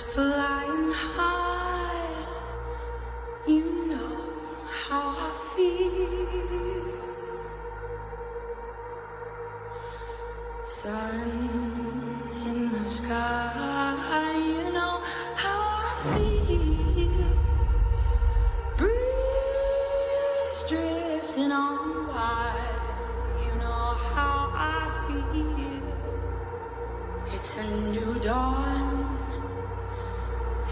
was flying high. You know how I feel. Sun in the sky, you know how I feel. Breeze drifting on by, you know how I feel. It's a new dawn,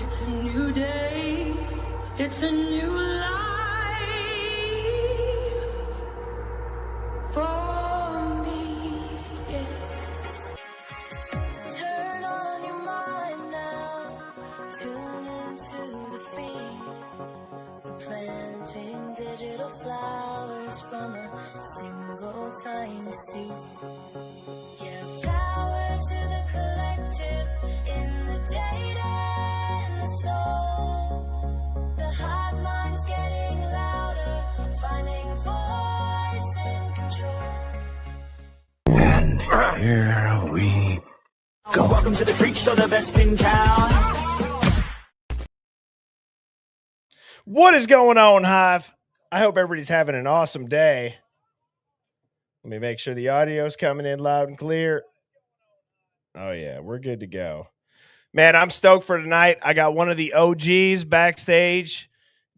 it's a new day, it's a new life for me, yeah. Turn on your mind now, tune into the feed. We're planting digital flowers from a single tiny seed. Yeah, power to the collective in the data and the soul. The hive mind's getting louder, finding voice and control. Here we go. Welcome to the freak show, the best in town. What is going on, Hive? I hope everybody's having an awesome day. Let me make sure the audio's coming in loud and clear. Oh, yeah, we're good to go. Man, I'm stoked for tonight. I got one of the OGs backstage.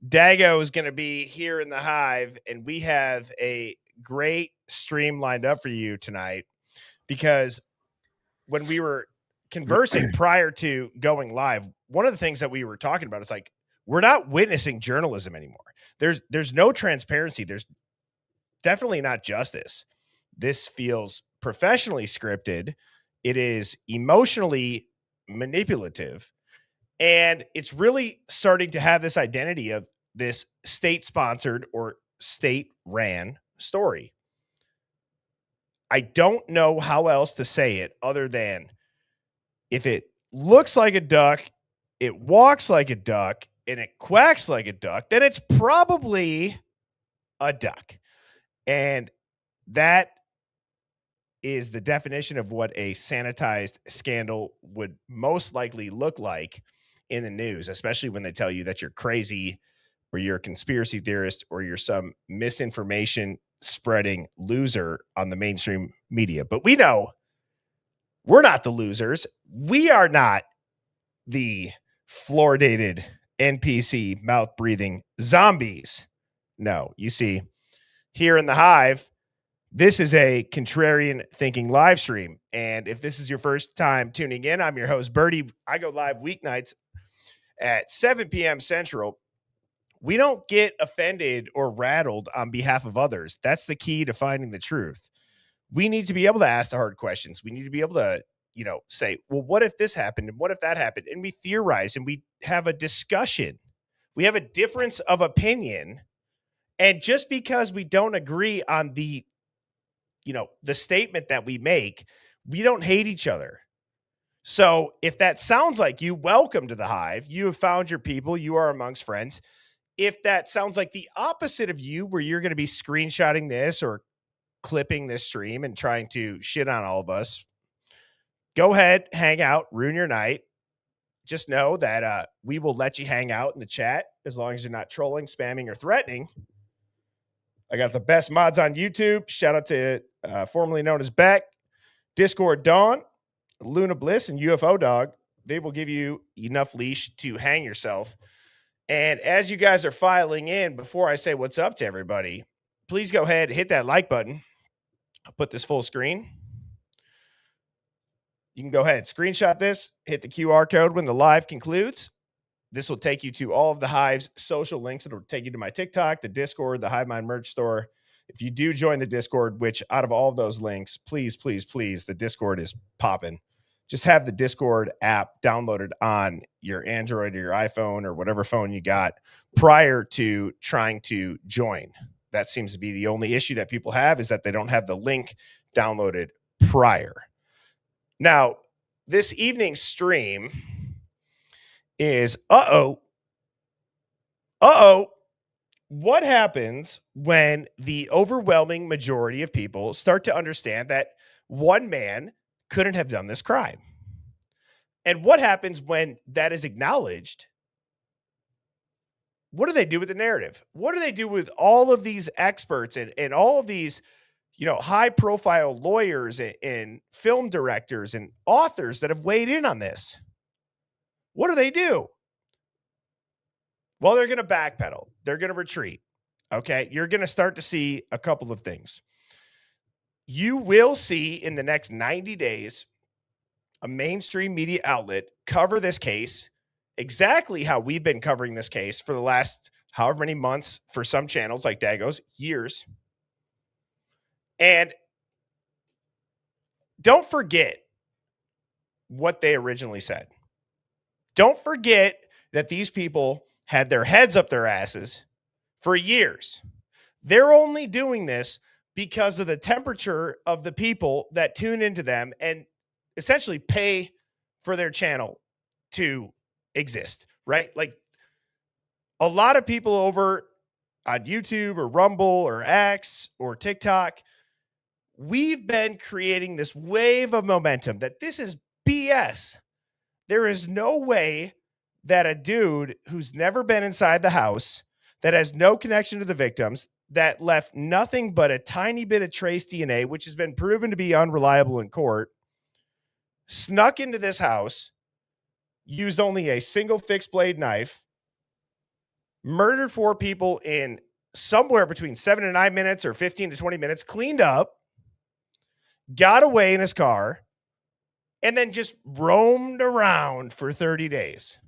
Dago is going to be here in the Hive, and we have a great stream lined up for you tonight because when we were conversing prior to going live, one of the things that we were talking about is like, we're not witnessing journalism anymore. There's no transparency. There's definitely not justice. This feels professionally scripted. It is emotionally manipulative. And it's really starting to have this identity of this state-sponsored or state-ran story. I don't know how else to say it other than if it looks like a duck, it walks like a duck, and it quacks like a duck, then it's probably a duck. And that is the definition of what a sanitized scandal would most likely look like in the news, especially when they tell you that you're crazy or you're a conspiracy theorist or you're some misinformation spreading loser on the mainstream media. But we know we're not the losers. We are not the fluoridated NPC mouth breathing zombies. No, you see, here in the Hive, this is a contrarian thinking live stream. And if this is your first time tuning in, I'm your host, Birdie. I go live weeknights at 7 p.m. Central. We don't get offended or rattled on behalf of others. That's the key to finding the truth. We need to be able to ask the hard questions. We need to be able to, say, well, what if this happened? And what if that happened? And we theorize and we have a discussion. We have a difference of opinion. And just because we don't agree on the statement that we make, we don't hate each other. So if that sounds like you, welcome to the Hive. You have found your people. You are amongst friends. If that sounds like the opposite of you, where you're going to be screenshotting this or clipping this stream and trying to shit on all of us, go ahead, hang out, ruin your night. Just know that we will let you hang out in the chat as long as you're not trolling, spamming, or threatening. I got the best mods on YouTube. Shout out to formerly known as Beck, Discord Dawn, Luna Bliss, and UFO Dog. They will give you enough leash to hang yourself. And as you guys are filing in, before I say what's up to everybody, please go ahead and hit that like button. I'll put this full screen. You can go ahead, screenshot this, hit the QR code when the live concludes. This will take you to all of the Hive's social links. It'll take you to my TikTok, the Discord, the Hive Mind merch store. If you do join the Discord, which out of all of those links, please, please, please, the Discord is popping. Just have the Discord app downloaded on your Android or your iPhone or whatever phone you got prior to trying to join. That seems to be the only issue that people have, is that they don't have the link downloaded prior. Now, this evening's stream is, what happens when the overwhelming majority of people start to understand that one man couldn't have done this crime? And what happens when that is acknowledged? What do they do with the narrative? What do they do with all of these experts and all of these, high profile lawyers and film directors and authors that have weighed in on this? What do they do? Well, they're going to backpedal. They're going to retreat. Okay. You're going to start to see a couple of things. You will see in the next 90 days a mainstream media outlet cover this case exactly how we've been covering this case for the last however many months for some channels like Dago's, years. And don't forget what they originally said. Don't forget that these people had their heads up their asses for years. They're only doing this because of the temperature of the people that tune into them and essentially pay for their channel to exist, right? Like a lot of people over on YouTube or Rumble or X or TikTok, we've been creating this wave of momentum that this is BS. There is no way that a dude who's never been inside the house, that has no connection to the victims, that left nothing but a tiny bit of trace DNA, which has been proven to be unreliable in court, snuck into this house, used only a single fixed blade knife, murdered 4 people in somewhere between 7 to 9 minutes or 15 to 20 minutes, cleaned up, got away in his car, and then just roamed around for 30 days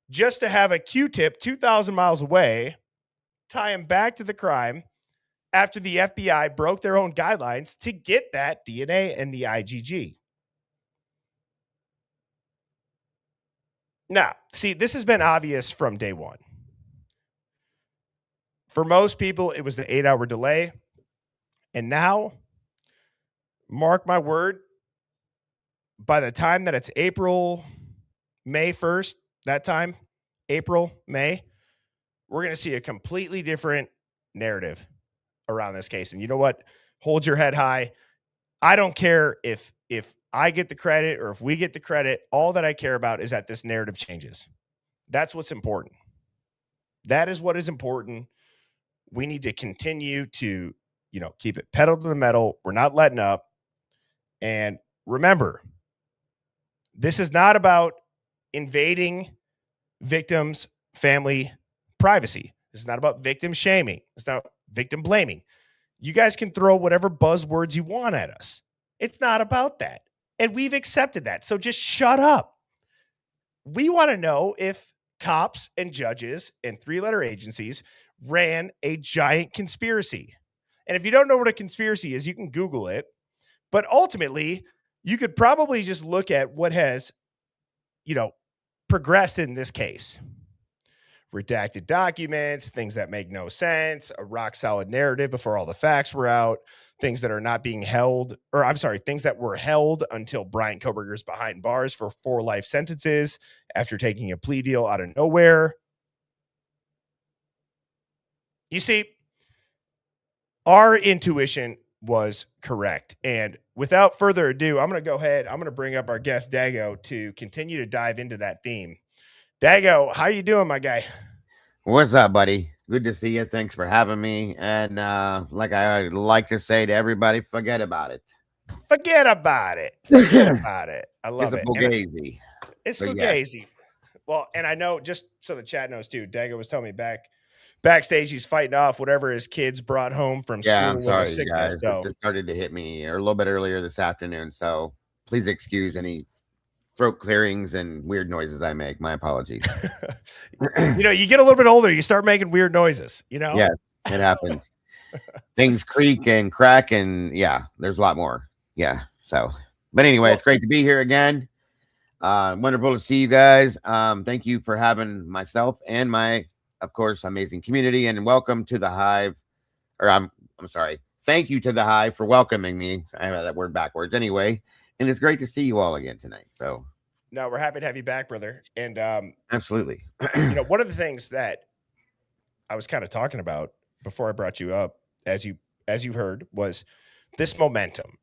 just to have a Q-tip 2,000 miles away tie him back to the crime after the FBI broke their own guidelines to get that DNA and the IgG. Now, see, this has been obvious from day one. For most people, it was the 8-hour delay. And now, mark my word, by the time that it's April, May 1st, that time, April, May, we're going to see a completely different narrative around this case. And you know what? Hold your head high. I don't care if I get the credit or if we get the credit. All that I care about is that this narrative changes. That's what's important. That is what is important. We need to continue to, keep it pedal to the metal. We're not letting up. And remember, this is not about invading victims' family privacy. This is not about victim shaming. It's not victim blaming. You guys can throw whatever buzzwords you want at us. It's not about that. And we've accepted that. So just shut up. We want to know if cops and judges and 3-letter agencies ran a giant conspiracy. And if you don't know what a conspiracy is, you can Google it. But ultimately, you could probably just look at what has, progressed in this case. Redacted documents, things that make no sense, a rock solid narrative before all the facts were out, things that are not being held, or I'm sorry, things that were held until Brian Koberger's behind bars for 4 life sentences after taking a plea deal out of nowhere. You see, our intuition was correct. And without further ado, I'm going to go ahead. I'm going to bring up our guest, Dago, to continue to dive into that theme. Dago, how you doing, my guy? What's up, buddy? Good to see you. Thanks for having me. And like I like to say to everybody, forget about it. Forget about it. Forget about it. I love It's it. fugazi. It's So, fugazi. Yeah. Well, and I know, just so the chat knows too, Dago was telling me backstage he's fighting off whatever his kids brought home from school. Yeah, I'm sorry, sickness, guys. so. It just started to hit me a little bit earlier this afternoon. So please excuse any throat clearings and weird noises I make. My apologies. You get a little bit older, you start making weird noises, Yes, it happens. Things creak and crack, and yeah, there's a lot more. Yeah. So, but anyway, it's great to be here again. Wonderful to see you guys. Thank you for having myself and my, of course, amazing community, and welcome to the Hive. Or I'm sorry. Thank you to the Hive for welcoming me. I have that word backwards anyway. And it's great to see you all again tonight. So, no, we're happy to have you back, brother. And absolutely. One of the things that I was kind of talking about before I brought you up, as you heard, was this momentum.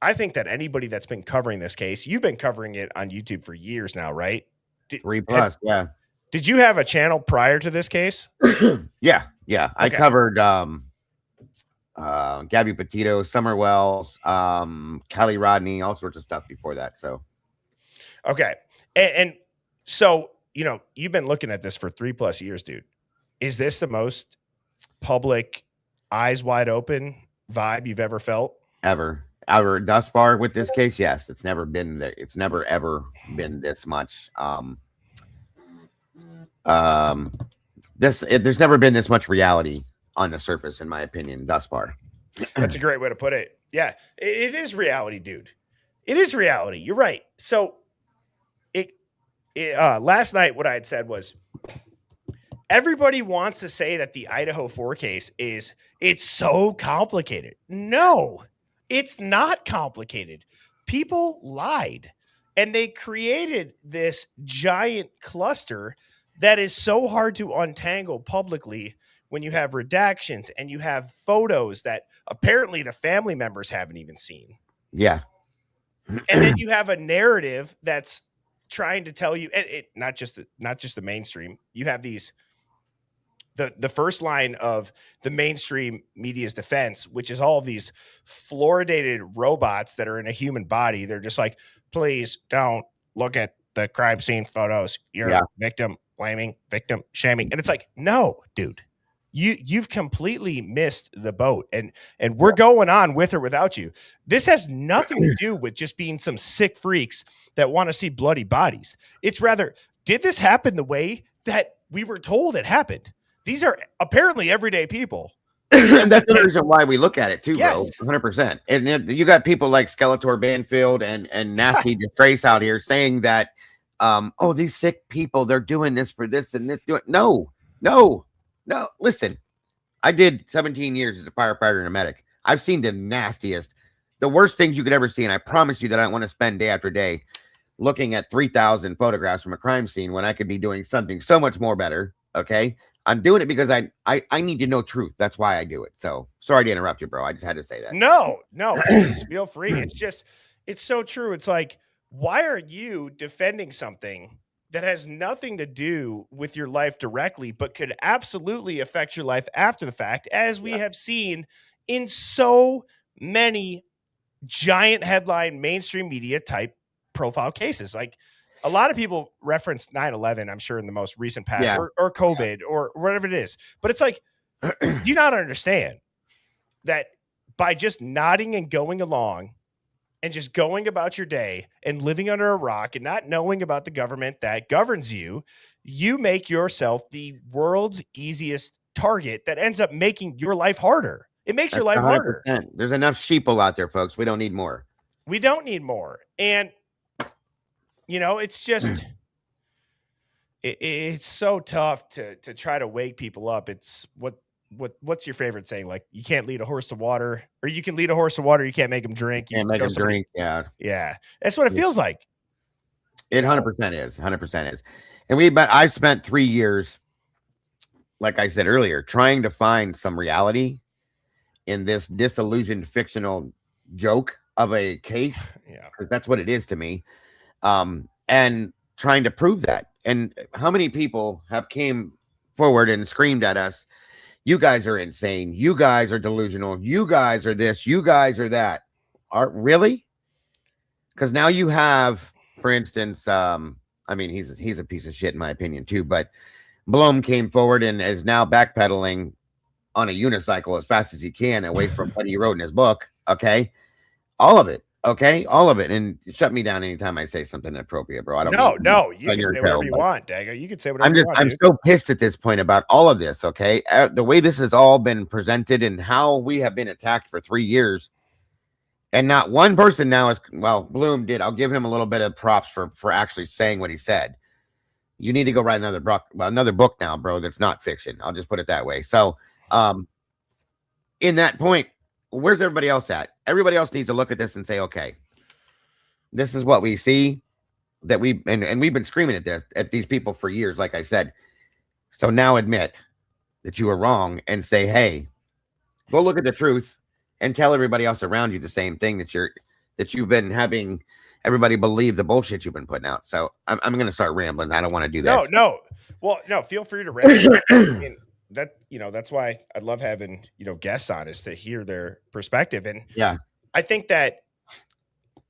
I think that anybody that's been covering this case, you've been covering it on YouTube for years now, right? 3+, yeah. Did you have a channel prior to this case? Yeah. I Okay. covered Gabby Petito, Summer Wells, Kelly Rodney, all sorts of stuff before that. So okay. And so, you know, you've been looking at this for 3+ years, dude. Is this the most public, eyes wide open vibe you've ever felt? Ever thus far with this case? Yes. It's never been there. It's never ever been this much. There's never been this much reality on the surface, in my opinion, thus far. That's a great way to put it. Yeah, it is reality, dude. It is reality. You're right. So last night, what I had said was, everybody wants to say that the Idaho 4 case it's so complicated. No, it's not complicated. People lied, and they created this giant cluster that is so hard to untangle publicly when you have redactions and you have photos that apparently the family members haven't even seen. Yeah. And then you have a narrative that's trying to tell you, and not just the mainstream. You have these the first line of the mainstream media's defense, which is all of these fluoridated robots that are in a human body. They're just like, please don't look at the crime scene photos. You're victim blaming, victim shaming. And it's like, no, dude, you've completely missed the boat. And we're going on with or without you. This has nothing to do with just being some sick freaks that want to see bloody bodies. It's rather, did this happen the way that we were told it happened? These are apparently everyday people. And that's the reason why we look at it too, Yes. bro. 100%. And you got people like Skeletor Banfield and Nasty Disgrace out here saying that, oh, these sick people, they're doing this for this and this. No. Listen, I did 17 years as a firefighter and a medic. I've seen the nastiest, the worst things you could ever see. And I promise you that I don't want to spend day after day looking at 3,000 photographs from a crime scene when I could be doing something so much more better. Okay. I'm doing it because I need to know truth. That's why I do it. So sorry to interrupt you, bro. I just had to say that. No, please feel free. It's so true. It's like, why are you defending something that has nothing to do with your life directly, but could absolutely affect your life after the fact, as we have seen in so many giant headline mainstream media type profile cases? Like, a lot of people reference 9/11, I'm sure, in the most recent past, or COVID, or whatever it is. But it's like, do you not understand that by just nodding and going along and just going about your day and living under a rock and not knowing about the government that governs you, you make yourself the world's easiest target that ends up making your life harder? It makes your life 100%. Harder. There's enough sheeple out there, folks. We don't need more. We don't need more. And you know, it's just, it's so tough to try to wake people up. It's what's your favorite saying? Like, you can't lead a horse to water, or you can lead a horse to water. You can't make him drink. You can't make him drink. Yeah. That's what it feels like. It 100% is. 100% is. And I've spent 3 years, like I said earlier, trying to find some reality in this disillusioned fictional joke of a case. Yeah. Because that's what it is to me. And trying to prove that. And how many people have came forward and screamed at us, you guys are insane, you guys are delusional, you guys are this, you guys are that. Are really? Because now you have, for instance, I mean, he's a piece of shit in my opinion too, but Blum came forward and is now backpedaling on a unicycle as fast as he can away from what he wrote in his book. Okay. All of it. Okay, all of it, and shut me down anytime I say something inappropriate, bro. I don't. No. You can say whatever you want, Dago. You can say whatever you want. I'm so pissed at this point about all of this. Okay, the way this has all been presented and how we have been attacked for 3 years, and not one person now is. Well, Bloom did. I'll give him a little bit of props for actually saying what he said. You need to go write another book now, bro. That's not fiction. I'll just put it that way. So, in that point, where's everybody else at? Everybody else needs to look at this and say, okay, this is what we see, that we've been screaming at these people for years, like I said. So now admit that you were wrong and say, hey, go look at the truth and tell everybody else around you the same thing, that that you've been having everybody believe the bullshit you've been putting out. So I'm going to start rambling. I don't want to do that. No. Well, no, feel free to ramble. And that's why I love having, guests on, is to hear their perspective. And Yeah. I think that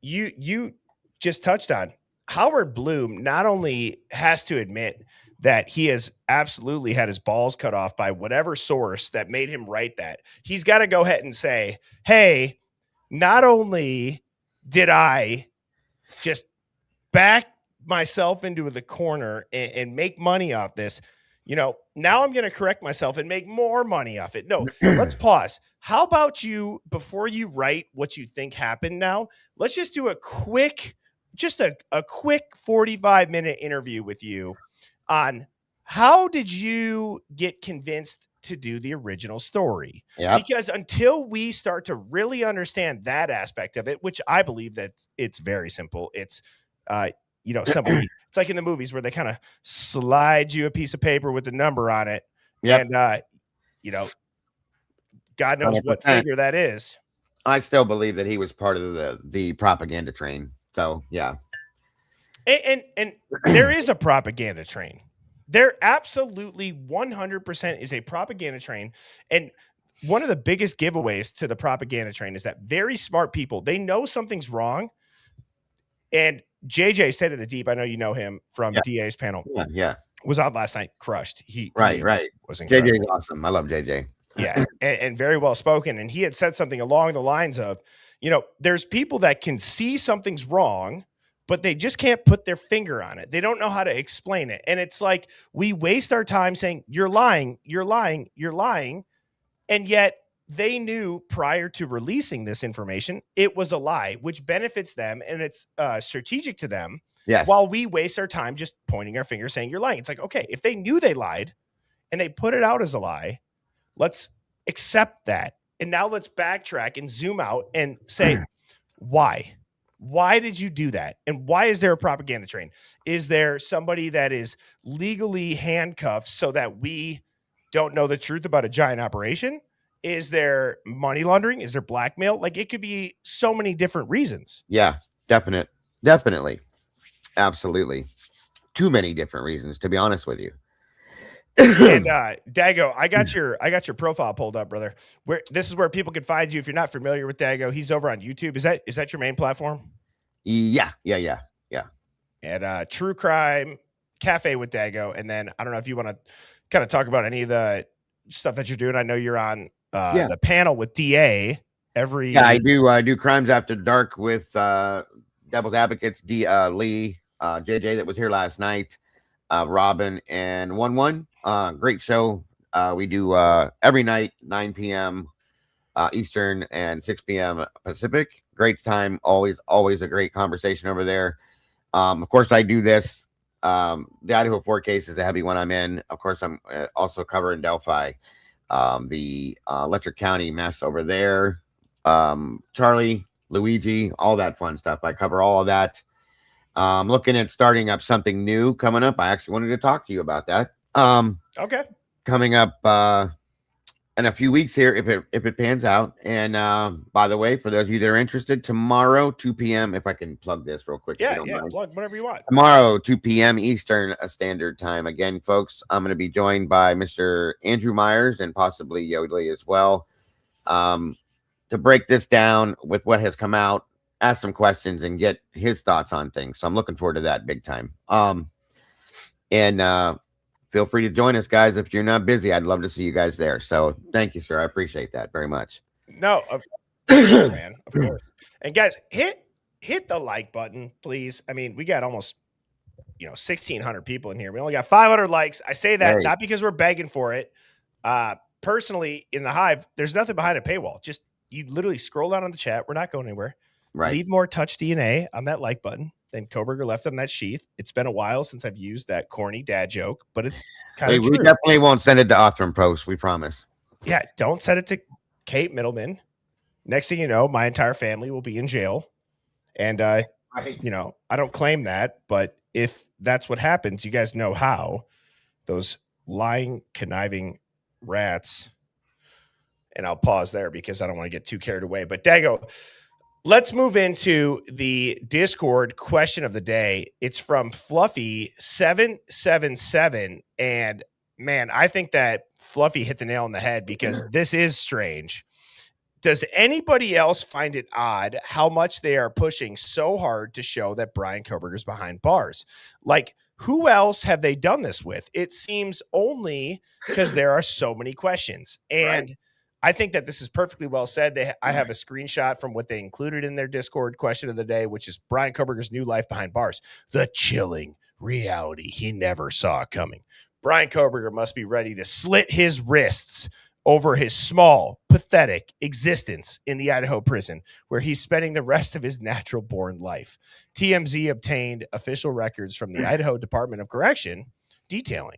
you just touched on Howard Bloom not only has to admit that he has absolutely had his balls cut off by whatever source that made him write that. He's got to go ahead and say, hey, not only did I just back myself into the corner and make money off this, now I'm going to correct myself and make more money off it. No, let's pause. How about you, before you write what you think happened now, let's just do a quick 45-minute interview with you on how did you get convinced to do the original story? Yep. Because until we start to really understand that aspect of it, which I believe that it's very simple. It's, somebody, it's like in the movies where they kind of slide you a piece of paper with a number on it. Yep. And, God knows 100%. what figure that is. I still believe that he was part of the propaganda train. So, yeah. And there is a propaganda train. There absolutely 100% is a propaganda train. And one of the biggest giveaways to the propaganda train is that very smart people, they know something's wrong. And JJ State of the Deep, I know you know him from DA's panel. Yeah. Was on last night, crushed. He right. was incredible. JJ's awesome. I love JJ. Yeah, and very well spoken. And he had said something along the lines of, there's people that can see something's wrong, but they just can't put their finger on it. They don't know how to explain it. And it's like we waste our time saying, you're lying, you're lying, you're lying. And yet they knew prior to releasing this information, it was a lie, which benefits them and it's strategic to them. Yes. While we waste our time just pointing our finger saying you're lying. It's like, okay, if they knew they lied and they put it out as a lie, let's accept that. And now let's backtrack and zoom out and say, why? Why did you do that? And why is there a propaganda train? Is there somebody that is legally handcuffed so that we don't know the truth about a giant operation? Is there money laundering? Is there blackmail? Like, it could be so many different reasons. Yeah, definitely. Absolutely. Too many different reasons, to be honest with you. And Dago, I got your profile pulled up, brother. This is where people can find you if you're not familiar with Dago. He's over on YouTube. Is that your main platform? Yeah. And True Crime Cafe with Dago. And then I don't know if you want to kind of talk about any of the stuff that you're doing. I know you're on the panel with DA every. Yeah, I do. I do Crimes After Dark with Devil's Advocates, Lee, JJ that was here last night, Robin, and 1-1. Great show. We do every night, 9 p.m. Eastern and 6 p.m. Pacific. Great time. Always a great conversation over there. Of course, I do this. The Idaho 4 case is a heavy one I'm in. Of course, I'm also covering Delphi, the Electric County mess over there. Charlie, Luigi, all that fun stuff. I cover all of that. Looking at starting up something new coming up. I actually wanted to talk to you about that. Okay. Coming up in a few weeks here, if it pans out. And by the way, for those of you that are interested, tomorrow 2 p.m. If I can plug this real quick. Yeah, plug whatever you want. Tomorrow 2 p.m. Eastern Standard Time. Again, folks, I'm going to be joined by Mr. Andrew Myers and possibly Yodley as well, to break this down with what has come out, ask some questions, and get his thoughts on things. So I'm looking forward to that big time. And feel free to join us, guys. If you're not busy, I'd love to see you guys there. So thank you, sir. I appreciate that very much. No, of course, man. Of course. And guys, hit the like button, please. I mean, we got almost 1,600 people in here. We only got 500 likes. I say that not because we're begging for it. Personally, in the Hive, there's nothing behind a paywall. Just you literally scroll down on the chat. We're not going anywhere. Right. Leave more touch DNA on that like button than Koberger left on that sheath. It's been a while since I've used that corny dad joke, but it's kind of true. We definitely won't send it to Othram Post. We promise. Yeah, don't send it to Kate Middleman. Next thing you know, my entire family will be in jail. And, I don't claim that, but if that's what happens, you guys know how. Those lying, conniving rats. And I'll pause there because I don't want to get too carried away. But Dago, Let's move into the Discord question of the day. It's from Fluffy777. And man, I think that Fluffy hit the nail on the head because this is strange. Does anybody else find it odd how much they are pushing so hard to show that Brian Koberger's behind bars? Like, who else have they done this with? It seems only because there are so many questions. And I think that this is perfectly well said. I have a screenshot from what they included in their Discord question of the day, which is Brian Koberger's new life behind bars, the chilling reality he never saw coming. Brian Koberger must be ready to slit his wrists over his small, pathetic existence in the Idaho prison, where he's spending the rest of his natural-born life. TMZ obtained official records from the Idaho Department of Correction detailing.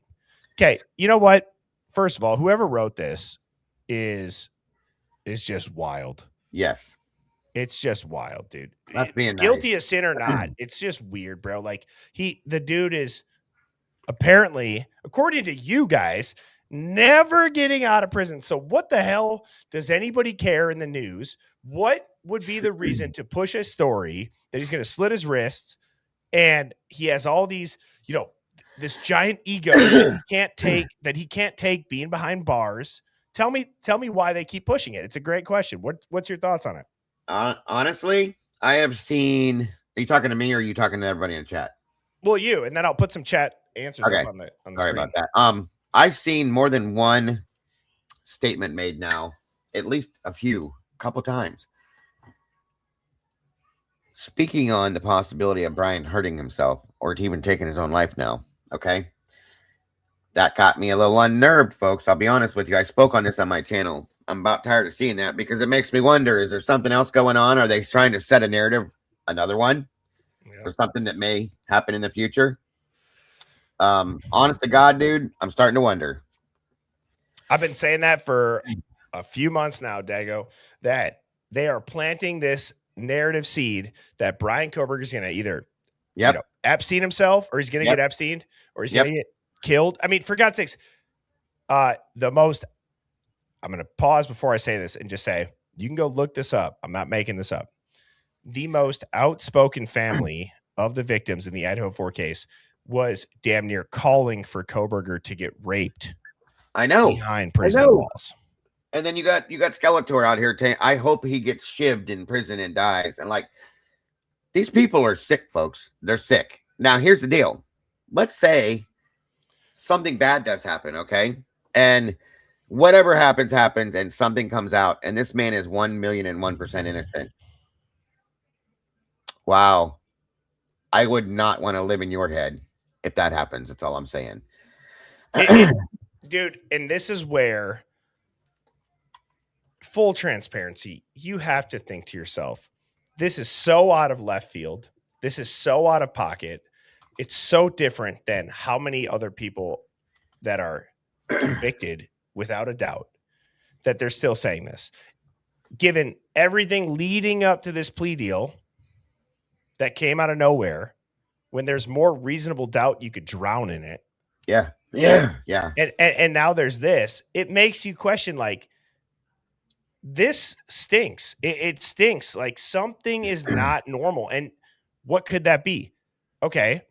Okay, you know what? First of all, whoever wrote this is just wild. Yes. It's just wild, dude. That's being guilty nice. of sin or not, it's just weird, bro. Like the dude is apparently, according to you guys, never getting out of prison. So what the hell does anybody care in the news? What would be the reason to push a story that he's going to slit his wrists and he has all these, this giant ego that he can't take being behind bars? Tell me why they keep pushing it. It's a great question. What's your thoughts on it? Honestly, I have seen. Are you talking to me or are you talking to everybody in the chat? Well, you, and then I'll put some chat answers up on the Sorry screen. about that. I've seen more than one statement made now, at least a couple times, speaking on the possibility of Brian hurting himself or even taking his own life now. Okay. That got me a little unnerved, folks. I'll be honest with you. I spoke on this on my channel. I'm about tired of seeing that because it makes me wonder, is there something else going on? Are they trying to set a narrative, another one, or something that may happen in the future? Honest to God, dude, I'm starting to wonder. I've been saying that for a few months now, Dago, that they are planting this narrative seed that Brian Koberger is going to either Epstein himself, or he's going to get Epsteined, or he's going to get killed. I mean, for God's sakes, I'm going to pause before I say this and just say, you can go look this up. I'm not making this up. The most outspoken family of the victims in the Idaho 4 case was damn near calling for Koberger to get raped. I know, behind prison walls. And then you got Skeletor out here. I hope he gets shivved in prison and dies. And like, these people are sick, folks. They're sick. Now, here's the deal. Let's say something bad does happen, okay? And whatever happens, and something comes out, and this man is 1,001% innocent. Wow. I would not want to live in your head if that happens. That's all I'm saying. Dude, and this is where, full transparency, you have to think to yourself, this is so out of left field. This is so out of pocket. It's so different than how many other people that are convicted, without a doubt, that they're still saying this. Given everything leading up to this plea deal that came out of nowhere, when there's more reasonable doubt you could drown in it. Yeah. And now there's this. It makes you question, like, this stinks. It stinks. Like, something is not normal. And what could that be? Okay,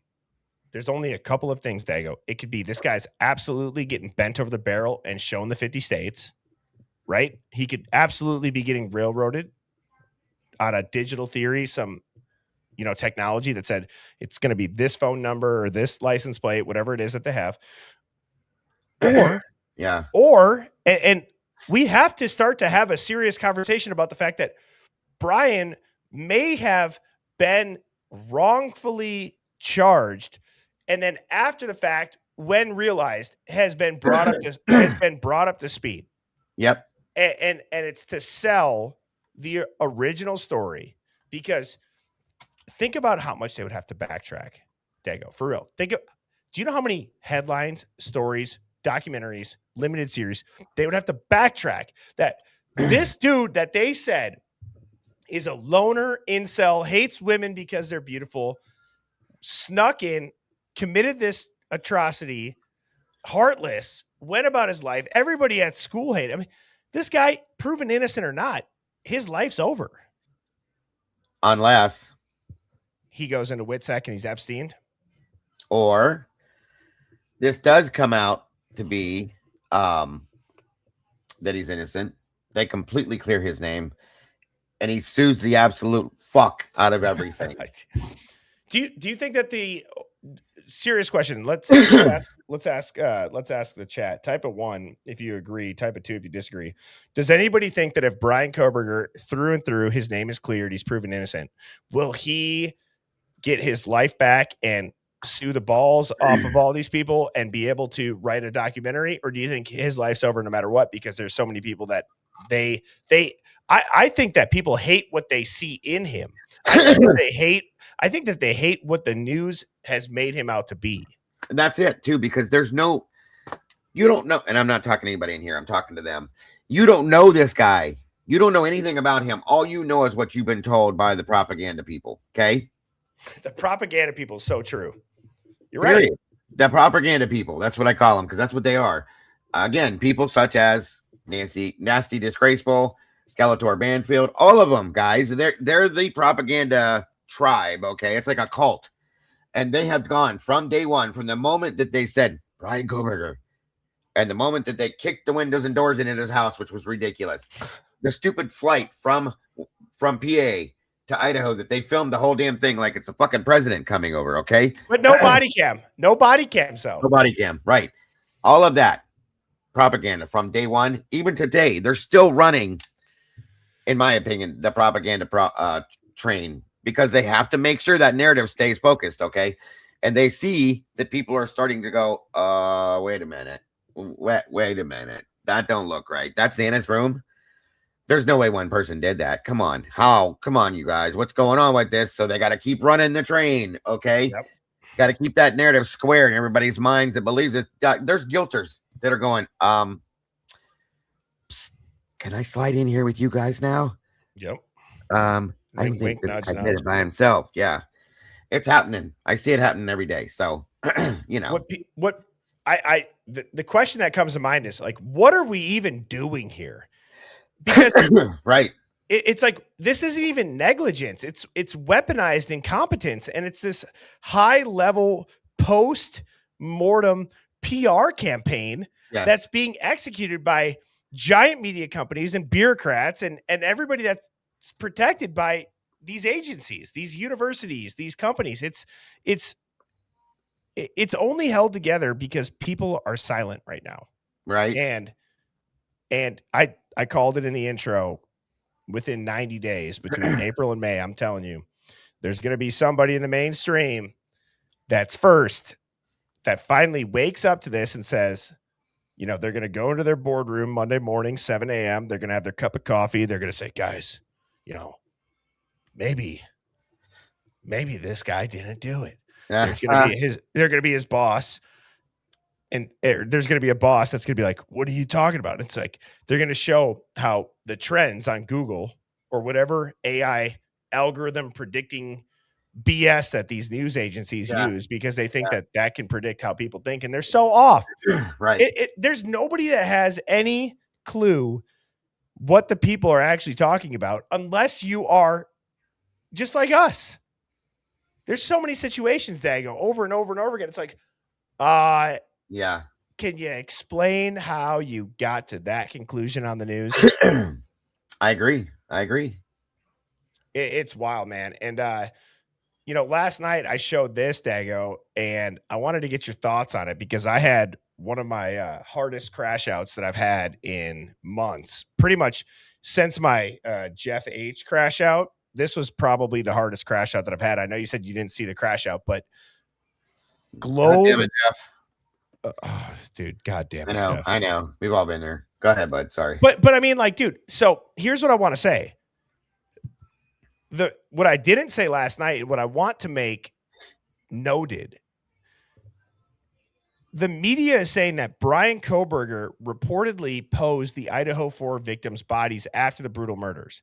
there's only a couple of things, Dago. It could be this guy's absolutely getting bent over the barrel and shown the 50 states, right? He could absolutely be getting railroaded on a digital theory, some technology that said it's going to be this phone number or this license plate, whatever it is that they have. Or we have to start to have a serious conversation about the fact that Brian may have been wrongfully charged, and then after the fact, when realized, has been brought up to speed. Yep. And it's to sell the original story, because think about how much they would have to backtrack, Dago, for real. Do you know how many headlines, stories, documentaries, limited series they would have to backtrack that this dude that they said is a loner, incel, hates women because they're beautiful, snuck in, committed this atrocity, heartless, went about his life. Everybody at school hate him. I mean, this guy, proven innocent or not, his life's over. Unless, he goes into WITSEC and he's Epsteined. or this does come out to be that he's innocent. They completely clear his name, and he sues the absolute fuck out of everything. Do you think that the serious question? Let's ask the chat. Type a 1 if you agree. Type a 2 if you disagree. Does anybody think that if Brian Koberger, through and through, his name is cleared, he's proven innocent, will he get his life back and sue the balls off of all these people and be able to write a documentary? Or do you think his life's over no matter what, because there's so many people that I think that people hate what they see in him. I think that they hate what the news has made him out to be. And that's it too, because you don't know, and I'm not talking to anybody in here, I'm talking to them. You don't know this guy. You don't know anything about him. All you know is what you've been told by the propaganda people. Okay. The propaganda people is so true. You're Period. right. The propaganda people. That's what I call them, because that's what they are. Again, people such as Nasty Disgraceful, Skeletor Banfield, all of them, guys. They're the propaganda tribe. Okay, it's like a cult, and they have gone from day one, from the moment that they said Brian Koberger, and the moment that they kicked the windows and doors into his house, which was ridiculous. The stupid flight from PA to Idaho that they filmed the whole damn thing like it's a fucking president coming over, okay? But no body cam. No body cam, so. No body cam, right. All of that propaganda from day one, even today, they're still running, in my opinion, the propaganda train, because they have to make sure that narrative stays focused, okay? And they see that people are starting to go, wait a minute. Wait a minute. That don't look right. That's Xana's room. There's no way one person did that. Come on. How? Come on, you guys. What's going on with this? So they got to keep running the train. Okay. Yep. Got to keep that narrative square in everybody's minds that believes it. There's guilters that are going, psst, can I slide in here with you guys now? Yep. I don't think this guy did it by himself. Yeah. It's happening. I see it happening every day. So, you know. The question that comes to mind is like, what are we even doing here? Because right. It's like, this isn't even negligence. It's weaponized incompetence. And it's this high level post-mortem PR campaign that's being executed by giant media companies and bureaucrats and everybody that's protected by these agencies, these universities, these companies. It's only held together because people are silent right now. Right. And I called it in the intro. Within 90 days, between April and May, I'm telling you, there's going to be somebody in the mainstream that finally wakes up to this and says, you know, they're going to go into their boardroom Monday morning, 7 a.m. They're going to have their cup of coffee. They're going to say, guys, you know, maybe this guy didn't do it. They're going to be his boss. And there's going to be a boss that's going to be like, what are you talking about? It's like, they're going to show how the trends on Google or whatever AI algorithm predicting BS that these news agencies use, because they think that can predict how people think. And they're so off. Right. There's nobody that has any clue what the people are actually talking about, unless you are just like us. There's so many situations that I go over and over and over again. It's like, yeah. Can you explain how you got to that conclusion on the news? I agree. It's wild, man. And, you know, last night I showed this, Dago, and I wanted to get your thoughts on it because I had one of my hardest crash outs that I've had in months. Pretty much since my Jeff H crash out, this was probably the hardest crash out that I've had. I know you said you didn't see the crash out, but Globe. God damn it, Jeff. Oh, dude, God damn it. I know. We've all been there. Go ahead, bud. Sorry. But I mean, like, dude, so here's what I want to say. What I didn't say last night, and what I want to make noted, the media is saying that Brian Koberger reportedly posed the Idaho 4 victims' bodies after the brutal murders.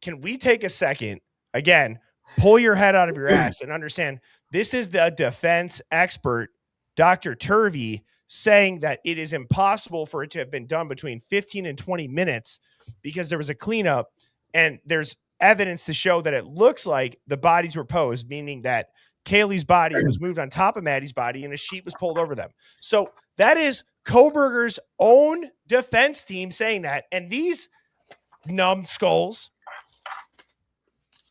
Can we take a second, again, pull your head out of your ass and understand this is the defense expert, Dr. Turvey, saying that it is impossible for it to have been done between 15 and 20 minutes because there was a cleanup and there's evidence to show that it looks like the bodies were posed, meaning that Kaylee's body was moved on top of Maddie's body and a sheet was pulled over them. So that is Kohberger's own defense team saying that. And these numbskulls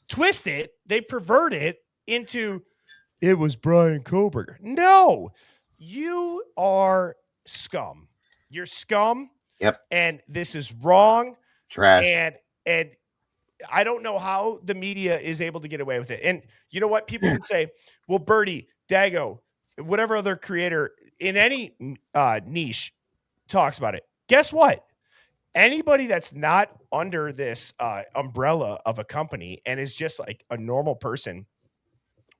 twist it, they pervert it into it was Brian Kohberger. No, you are scum. You're scum. Yep. And this is wrong. Trash. And I don't know how the media is able to get away with it. And you know what? People would say, well, Birdie, Dago, whatever other creator in any niche talks about it. Guess what? Anybody that's not under this umbrella of a company and is just like a normal person,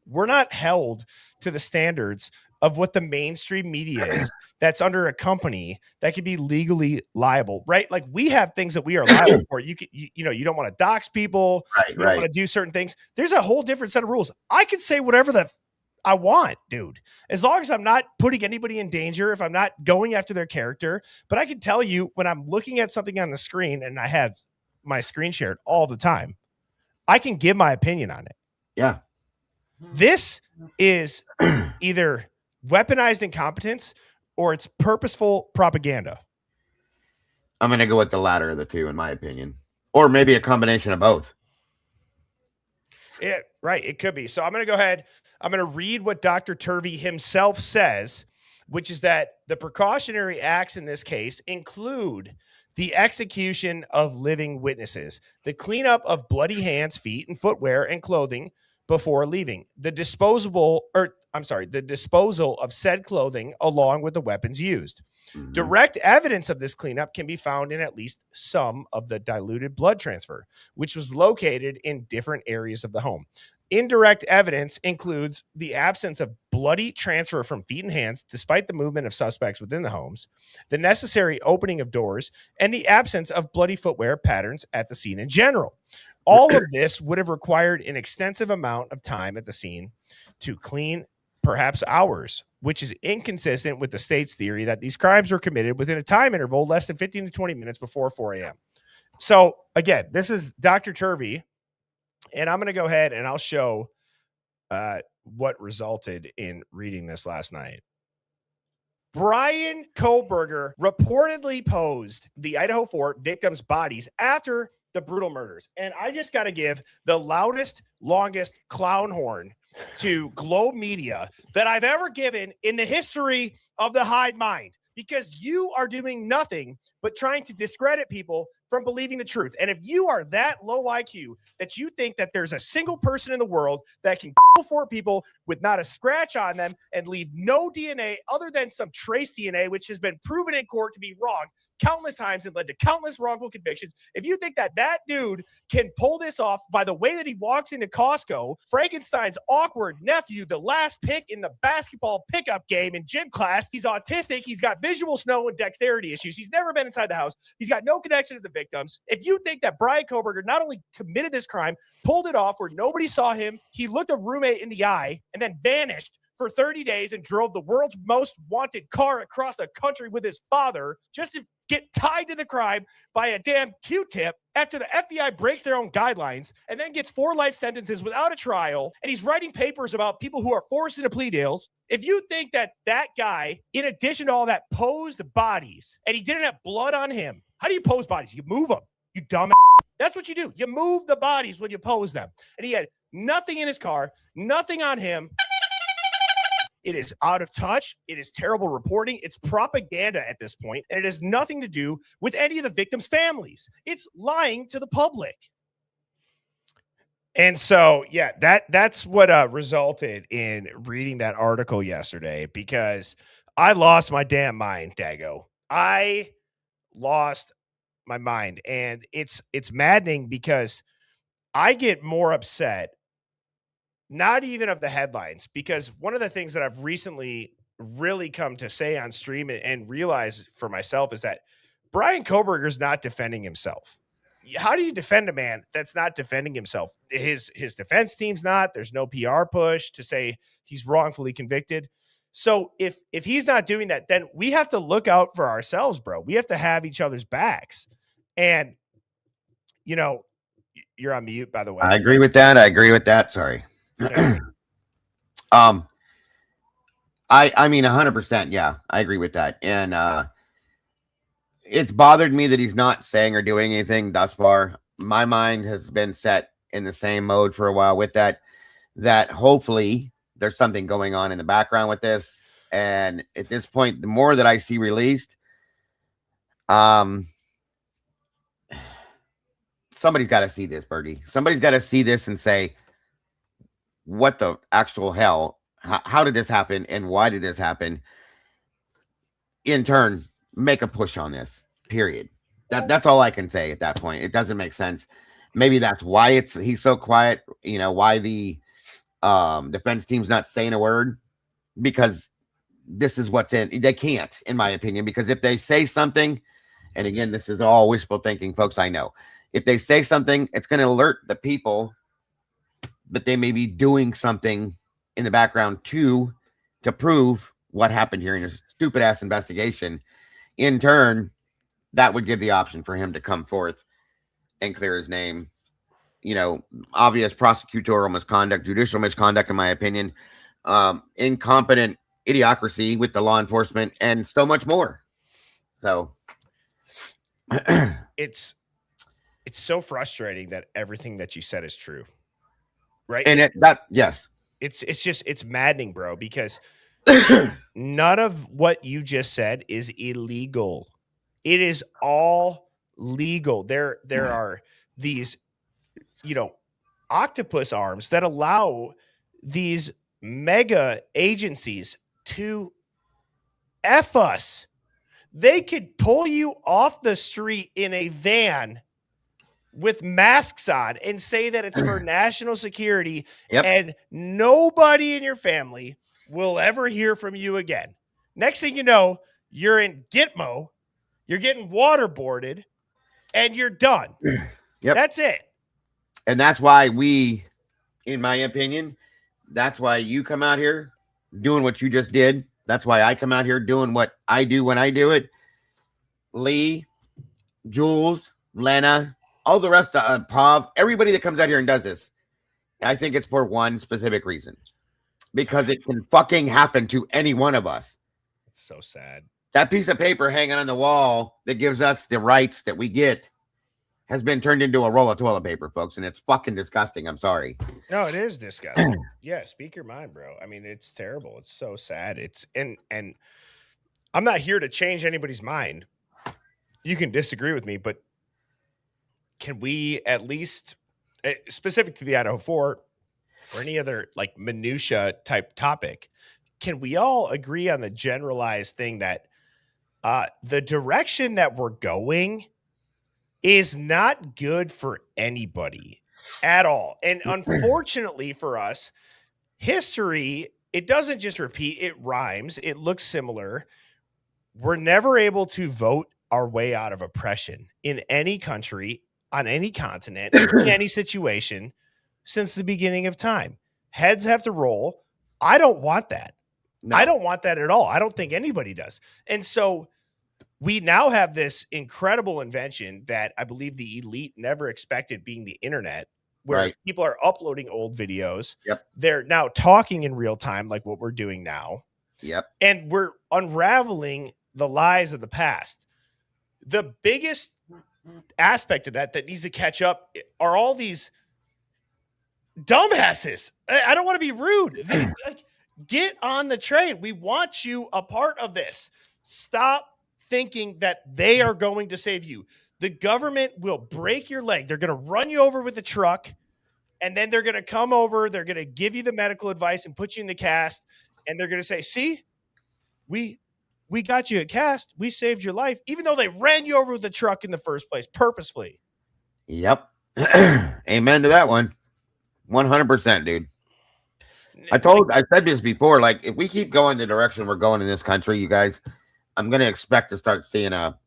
we're not held to the standards of what the mainstream media is that's under a company that could be legally liable, right? Like we have things that we are liable for. You don't want to dox people. Right, you don't want to do certain things. There's a whole different set of rules. I can say whatever I want, dude, as long as I'm not putting anybody in danger, if I'm not going after their character. But I can tell you when I'm looking at something on the screen and I have my screen shared all the time, I can give my opinion on it. Yeah. This is either weaponized incompetence or it's purposeful propaganda. I'm going to go with the latter of the two, in my opinion, or maybe a combination of both. Right. It could be. So I'm going to go ahead. I'm going to read what Dr. Turvey himself says, which is that the precautionary acts in this case include the execution of living witnesses, the cleanup of bloody hands, feet, and footwear and clothing before leaving, the disposal of said clothing along with the weapons used. Mm-hmm. Direct evidence of this cleanup can be found in at least some of the diluted blood transfer, which was located in different areas of the home. Indirect evidence includes the absence of bloody transfer from feet and hands, despite the movement of suspects within the homes, the necessary opening of doors, and the absence of bloody footwear patterns at the scene in general. All of this would have required an extensive amount of time at the scene to clean, perhaps hours, which is inconsistent with the state's theory that these crimes were committed within a time interval less than 15 to 20 minutes before 4 a.m. So, again, this is Dr. Turvey, and I'm going to go ahead and I'll show what resulted in reading this last night. Brian Kohberger reportedly posed the Idaho 4 victims' bodies after the brutal murders. And I just got to give the loudest, longest clown horn to Globe Media that I've ever given in the history of the Hive Mind, because you are doing nothing but trying to discredit people from believing the truth. And if you are that low IQ that you think that there's a single person in the world that can kill 4 people with not a scratch on them and leave no DNA other than some trace DNA, which has been proven in court to be wrong countless times and led to countless wrongful convictions. If you think that that dude can pull this off by the way that he walks into Costco, Frankenstein's awkward nephew, the last pick in the basketball pickup game in gym class, he's autistic, he's got visual snow and dexterity issues, he's never been inside the house, he's got no connection to the victims. If you think that Brian Kohberger not only committed this crime, pulled it off where nobody saw him, he looked a roommate in the eye and then vanished for 30 days and drove the world's most wanted car across the country with his father just to get tied to the crime by a damn Q-tip after the FBI breaks their own guidelines and then gets 4 life sentences without a trial, and he's writing papers about people who are forced into plea deals. If you think that that guy, in addition to all that, posed bodies and he didn't have blood on him, how do you pose bodies? You move them, you dumb. That's what you do. You move the bodies when you pose them. And he had nothing in his car, nothing on him. It is out of touch. It is terrible reporting. It's propaganda at this point, and it has nothing to do with any of the victims' families. It's lying to the public. And so, yeah, that's what resulted in reading that article yesterday, because I lost my damn mind, Dago. I lost my mind, and it's maddening because I get more upset not even of the headlines, because one of the things that I've recently really come to say on stream and realize for myself is that Brian Kohberger is not defending himself. How do you defend a man that's not defending himself? His defense team's not. There's no PR push to say he's wrongfully convicted. So if he's not doing that, then we have to look out for ourselves, bro. We have to have each other's backs. And, You're on mute, by the way. I agree with that. Sorry. I mean 100%. Yeah, I agree with that. And it's bothered me that he's not saying or doing anything thus far. My mind has been set in the same mode for a while with that hopefully there's something going on in the background with this. And at this point, the more that I see released, somebody's got to see this, Birdie. Somebody's got to see this and say, what the actual hell? How did this happen? And why did this happen? In turn, make a push on this, period. That's all I can say at that point. It doesn't make sense. Maybe that's why he's so quiet. You know, why the defense team's not saying a word, because this is what's in. They can't, in my opinion, because if they say something, and again, this is all wishful thinking, folks, I know. If they say something, it's going to alert the people that they may be doing something in the background to prove what happened here in a stupid ass investigation. In turn, that would give the option for him to come forth and clear his name. You know, obvious prosecutorial misconduct, judicial misconduct, in my opinion, incompetent idiocracy with the law enforcement, and so much more. So it's so frustrating that everything that you said is true, right? And yes, it's maddening, bro, because none of what you just said is illegal. It is all legal. There are these, you know, octopus arms that allow these mega agencies to F us. They could pull you off the street in a van with masks on and say that it's for national security, and nobody in your family will ever hear from you again. Next thing you know, you're in Gitmo, you're getting waterboarded, and you're done. That's it. And that's why we, in my opinion, that's why you come out here doing what you just did. That's why I come out here doing what I do when I do it. Lee, Jules, Lena, all the rest of Pav, everybody that comes out here and does this, I think it's for one specific reason. Because it can fucking happen to any one of us. It's so sad. That piece of paper hanging on the wall that gives us the rights that we get has been turned into a roll of toilet paper, folks, and it's fucking disgusting. I'm sorry. No, it is disgusting. Yeah, speak your mind, bro. I mean, it's terrible. It's so sad. It's and I'm not here to change anybody's mind. You can disagree with me, but can we at least, specific to the Idaho 4 or any other like minutia type topic, can we all agree on the generalized thing that the direction that we're going is not good for anybody at all? And unfortunately for us, history, it doesn't just repeat, it rhymes, it looks similar. We're never able to vote our way out of oppression in any country, on any continent, in any situation since the beginning of time. Heads have to roll. I don't want that. No. I don't want that at all. I don't think anybody does. And so we now have this incredible invention that I believe the elite never expected, being the internet, where people are uploading old videos. They're now talking in real time, like what we're doing now. And we're unraveling the lies of the past. The biggest aspect of that needs to catch up are all these dumbasses. I don't want to be rude. Get on the train. We want you a part of this. Stop thinking that they are going to save you. The government will break your leg. They're going to run you over with a truck, and then they're going to come over. They're going to give you the medical advice and put you in the cast, and they're going to say, see, we got you a cast. We saved your life, even though they ran you over with a truck in the first place, purposefully. Amen to that one. 100%, dude. I said this before, like, if we keep going the direction we're going in this country, you guys, I'm going to expect to start seeing a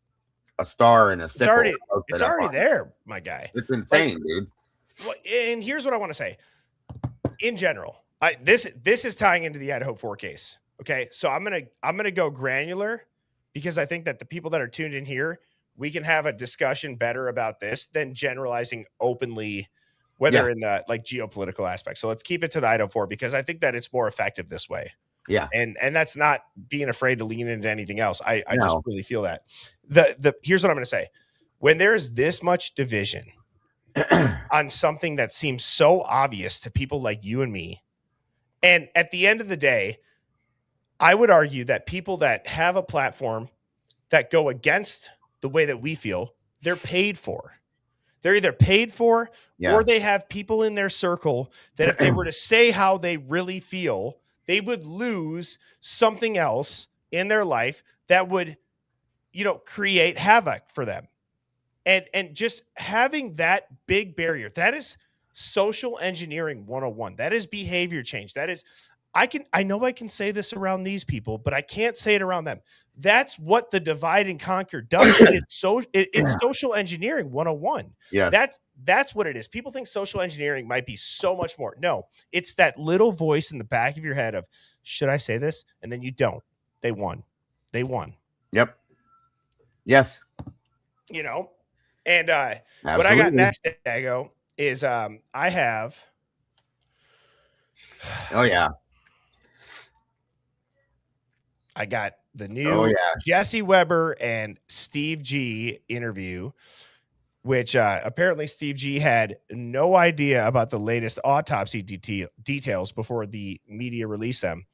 star and a sickle. It's already there, my guy. It's insane, dude. Well, and here's what I want to say. In general, this is tying into the Idaho 4 case. Okay, so I'm gonna go granular because I think that the people that are tuned in here, we can have a discussion better about this than generalizing openly whether in the like geopolitical aspect. So let's keep it to the Idaho 4 because I think that it's more effective this way. Yeah. And that's not being afraid to lean into anything else. I No. just really feel that. Here's what I'm going to say. When there's this much division on something that seems so obvious to people like you and me, and at the end of the day, I would argue that people that have a platform that go against the way that we feel, they're paid for. They're either paid for or they have people in their circle that if they were to say how they really feel, they would lose something else in their life that would, create havoc for them. And just having that big barrier, that is social engineering 101. That is behavior change. That is, I know I can say this around these people, but I can't say it around them. That's what the divide and conquer does. It's social engineering 101. Yeah. That's what it is. People think social engineering might be so much more. No, it's that little voice in the back of your head of, should I say this? And then you don't. They won. Yep. Yes. And what I got next, Dago, is I have. Oh, yeah. I got the new Jesse Weber and Steve G interview, which apparently Steve G had no idea about the latest autopsy details before the media released them.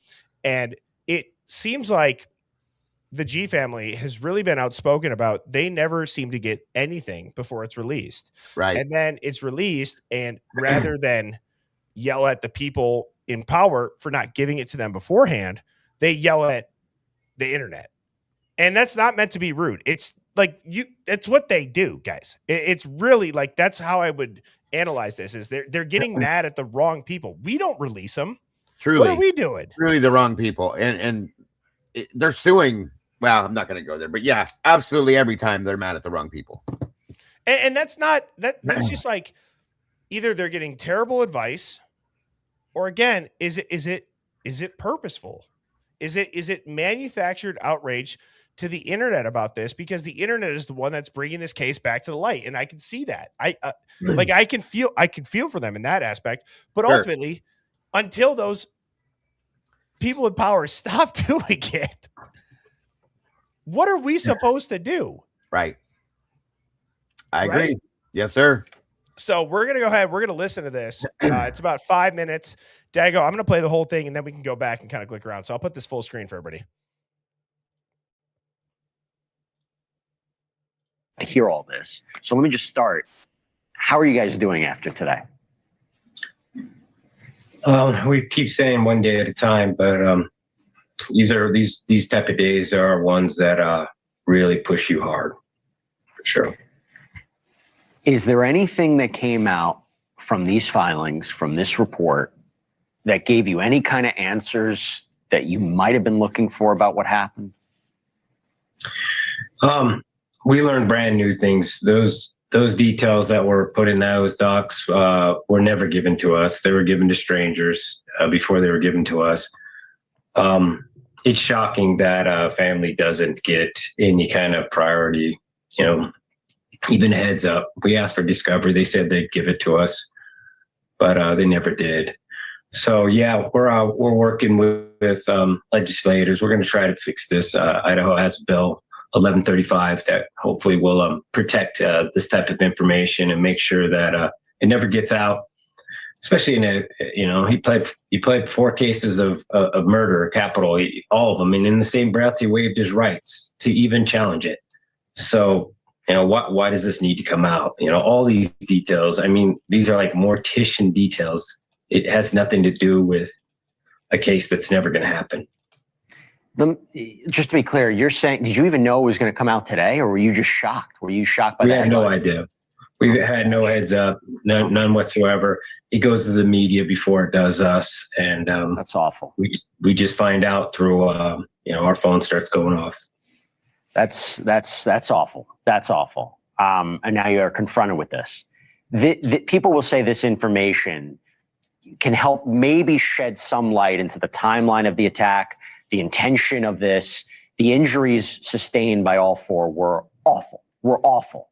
And it seems like the G family has really been outspoken about they never seem to get anything before it's released. Right. And then it's released, and rather than yell at the people in power for not giving it to them beforehand, they yell at the internet. And that's not meant to be rude. It's like it's what they do, guys. It's really like, that's how I would analyze this, is they're getting mad at the wrong people. We don't release them. Truly. What are we doing? Truly the wrong people. And they're suing. Well, I'm not going to go there, but yeah, absolutely. Every time they're mad at the wrong people. And that's just like, either they're getting terrible advice, or again, is it purposeful? Is it manufactured outrage to the internet about this, because the internet is the one that's bringing this case back to the light, and I can see that. I can feel for them in that aspect, but ultimately, until those people in power stop doing it, what are we supposed to do? Right. I agree. Yes, sir. So we're going to go ahead. We're going to listen to this. It's about 5 minutes. Dago, I'm going to play the whole thing, and then we can go back and kind of click around. So I'll put this full screen for everybody. To hear all this. So let me just start. How are you guys doing after today? We keep saying one day at a time, but these type of days are ones that really push you hard, for sure. Is there anything that came out from these filings, from this report, that gave you any kind of answers that you might have been looking for about what happened? We learned brand new things. Those details that were put in those docs were never given to us. They were given to strangers before they were given to us. It's shocking that a family doesn't get any kind of priority, even a heads up. We asked for discovery. They said they'd give it to us, but they never did. So yeah, we're working with legislators. We're going to try to fix this. Idaho has Bill 1135 that hopefully will protect this type of information and make sure that it never gets out. Especially he played 4 cases of murder, capital, all of them, and in the same breath he waived his rights to even challenge it. So why does this need to come out? All these details. I mean, these are like mortician details. It has nothing to do with a case that's never going to happen. Just to be clear, you're saying, did you even know it was going to come out today, or were you just shocked? Were you shocked by that? We had no idea. We had no heads up, none whatsoever. It goes to the media before it does us, and that's awful. We just find out through our phone starts going off. That's awful. That's awful. And now you are confronted with this. The people will say this information can help maybe shed some light into the timeline of the attack, the intention of this. The injuries sustained by all 4 were awful.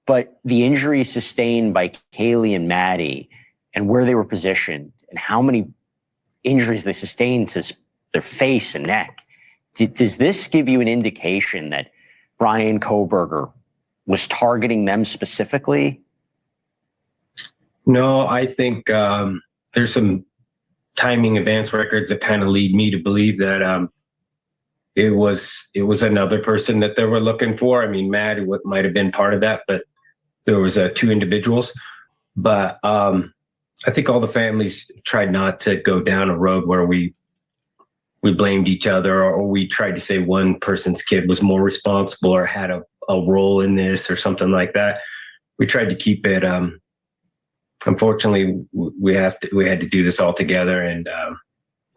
but the injuries sustained by Kaylee and Maddie and where they were positioned and how many injuries they sustained to their face and neck, does this give you an indication that Bryan Kohberger was targeting them specifically? No, I think there's some timing advance records that kind of lead me to believe that it was another person that they were looking for. I mean, Matt might have been part of that, but there was two individuals. But I think all the families tried not to go down a road where we blamed each other, or we tried to say one person's kid was more responsible or had a role in this or something like that. We tried to keep it. Unfortunately, we had to do this all together, and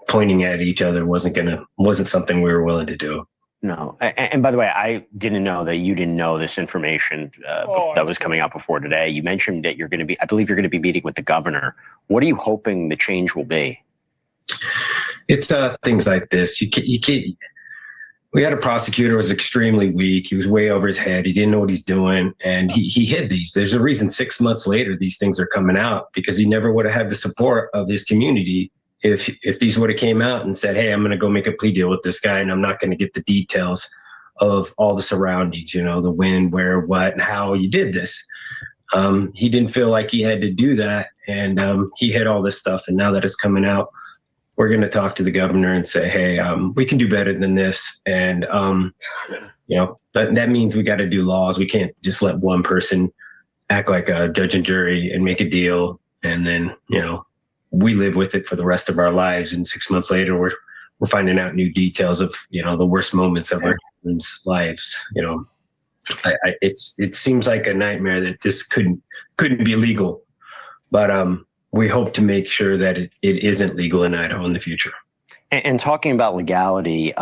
pointing at each other wasn't something we were willing to do. No. And by the way, I didn't know that you didn't know this information that was coming out before today. You mentioned that I believe you're going to be meeting with the governor. What are you hoping the change will be? It's things like this. You can't. We had a prosecutor who was extremely weak. He was way over his head. He didn't know what he's doing, and he hid these. There's a reason 6 months later these things are coming out, because he never would have had the support of his community if these would have came out and said, "Hey, I'm going to go make a plea deal with this guy, and I'm not going to get the details of all the surroundings, the when, where, what, and how you did this." He didn't feel like he had to do that, and he hid all this stuff. And now that it's coming out, we're going to talk to the governor and say, "Hey, we can do better than this." And, that means we got to do laws. We can't just let one person act like a judge and jury and make a deal. And then, we live with it for the rest of our lives. And 6 months later, we're finding out new details of, the worst moments of our children's lives. It seems like a nightmare that this couldn't be legal, but, we hope to make sure that it isn't legal in Idaho in the future. And talking about legality,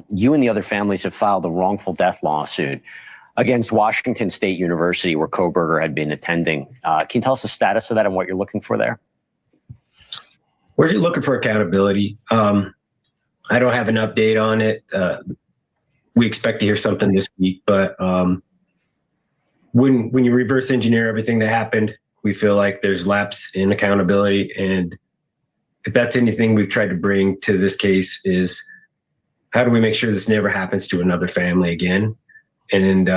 you and the other families have filed a wrongful death lawsuit against Washington State University, where Kohberger had been attending. Can you tell us the status of that and what you're looking for there? We're looking for accountability. I don't have an update on it. We expect to hear something this week, but when you reverse engineer everything that happened, we feel like there's lapse in accountability. And if that's anything we've tried to bring to this case, is how do we make sure this never happens to another family again? And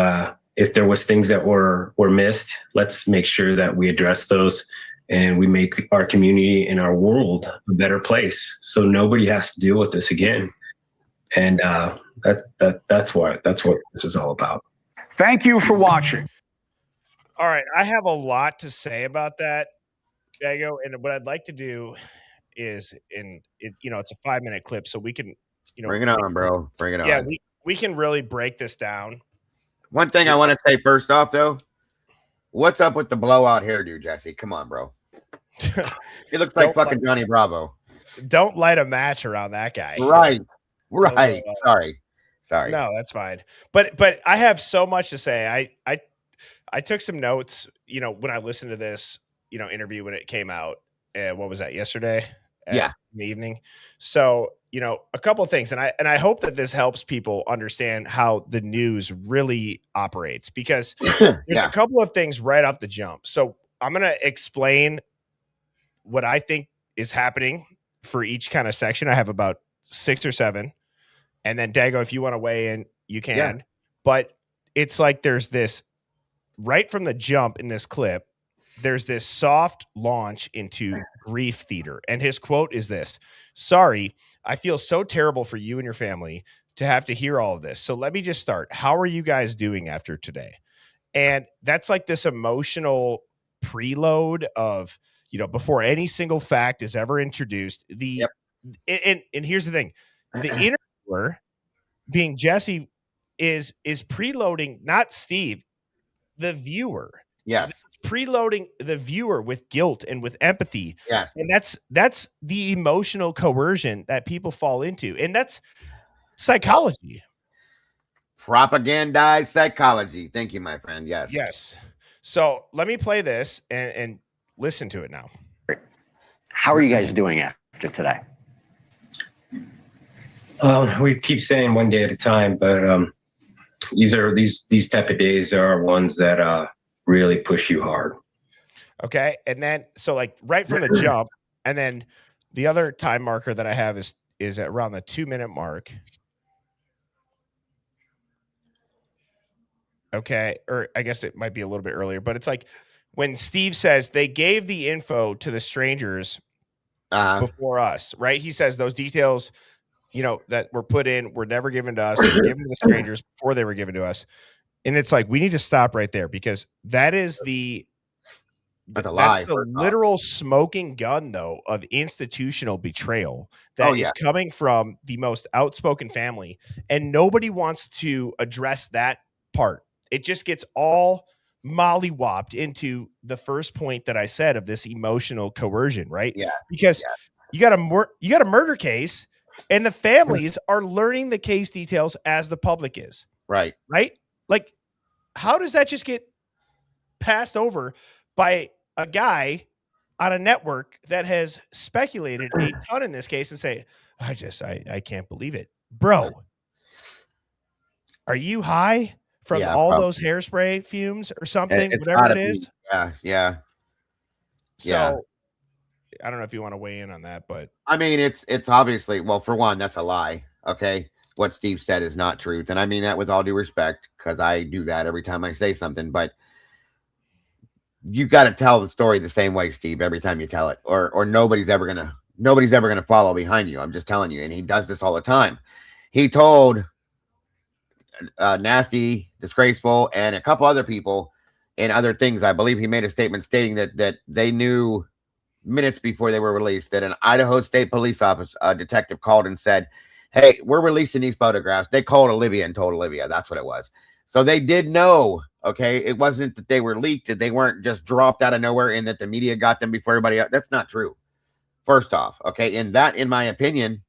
if there was things that were missed, let's make sure that we address those and we make our community and our world a better place, so nobody has to deal with this again. And that's what this is all about. Thank you for watching. All right, I have a lot to say about that, Dago, and what I'd like to do is, it's a 5-minute clip, so we can, bring it on, bro. Bring it on. Yeah, we can really break this down. One thing I want to say first off, though, what's up with the blowout hairdo, Jesse? Come on, bro. He looks like fucking Johnny Bravo. Don't light a match around that guy. Right. Sorry. No, that's fine. But I have so much to say. I took some notes, when I listened to this, interview when it came out. What was that, yesterday? Yeah. In the evening. So, a couple of things. And I hope that this helps people understand how the news really operates, because there's a couple of things right off the jump. So I'm going to explain what I think is happening for each kind of section. I have about 6 or 7. And then Dago, if you want to weigh in, you can. Yeah. But it's like there's this right from the jump in this clip, there's this soft launch into grief theater. And his quote is this: "Sorry, I feel so terrible for you and your family to have to hear all of this. So let me just start. How are you guys doing after today?" And that's like this emotional preload of, before any single fact is ever introduced. And here's the thing. The interviewer, being Jesse, is preloading, not Steve, the viewer. Yes. It's preloading the viewer with guilt and with empathy. Yes. And that's the emotional coercion that people fall into. And that's psychology. Propagandized psychology. Thank you, my friend. Yes. Yes. So let me play this and listen to it now. How are you guys doing after today? We keep saying one day at a time, but these type of days are ones that really push you hard. Okay. And then, so like right from the jump, and then the other time marker that I have is at around the 2-minute mark. Okay. Or I guess it might be a little bit earlier, but it's like when Steve says they gave the info to the strangers before us, right? He says those details, that were put in were never given to us. They were given to the strangers before they were given to us. And it's like, we need to stop right there, because that is That's a that's lie. the literal smoking gun, though, of institutional betrayal that is coming from the most outspoken family. And nobody wants to address that part. It just gets all mollywopped into the first point that I said of this emotional coercion, right? Yeah. Because you got a murder case, and the families are learning the case details as the public is. Right. Right? Like, how does that just get passed over by a guy on a network that has speculated a ton in this case and say, I can't believe it. Bro, are you high from all those hairspray fumes or something, whatever it is? Yeah. So I don't know if you want to weigh in on that, but I mean, it's obviously, well, for one, that's a lie. Okay. What Steve said is not truth. And I mean that with all due respect, because I do that every time I say something, but you got to tell the story the same way, Steve, every time you tell it, or nobody's ever going to follow behind you. I'm just telling you. And he does this all the time. He told Nasty, Disgraceful, and a couple other people and other things. I believe he made a statement stating that they knew minutes before they were released that an Idaho State Police officer, detective, called and said, "Hey, we're releasing these photographs." They called Olivia and told Olivia. That's what it was. So they did know. Okay, it wasn't that they were leaked, that they weren't just dropped out of nowhere and that the media got them before everybody else. That's not true. First off, okay, and that, in my opinion,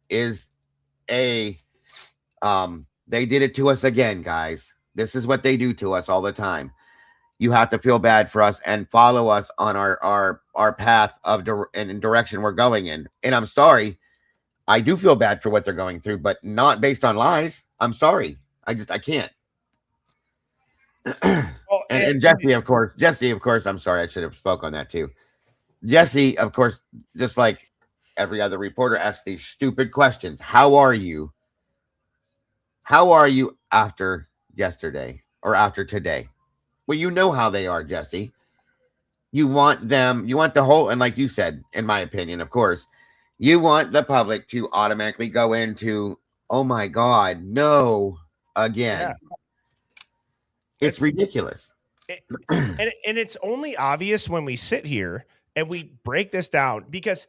is they did it to us again, guys. This is what they do to us all the time. You have to feel bad for us and follow us on our path of and direction we're going in. And I'm sorry, I do feel bad for what they're going through, but not based on lies. I'm sorry, I can't. Well, and Jesse, of course, I'm sorry, I should have spoke on that too. Jesse, of course, just like every other reporter, asks these stupid questions. How are you? How are you after yesterday or after today? Well, you know how they are, Jesse. You want the whole, and like you said, in my opinion, of course, you want the public to automatically go into, oh my God, no, again. Yeah. It's ridiculous. And it's only obvious when we sit here and we break this down, because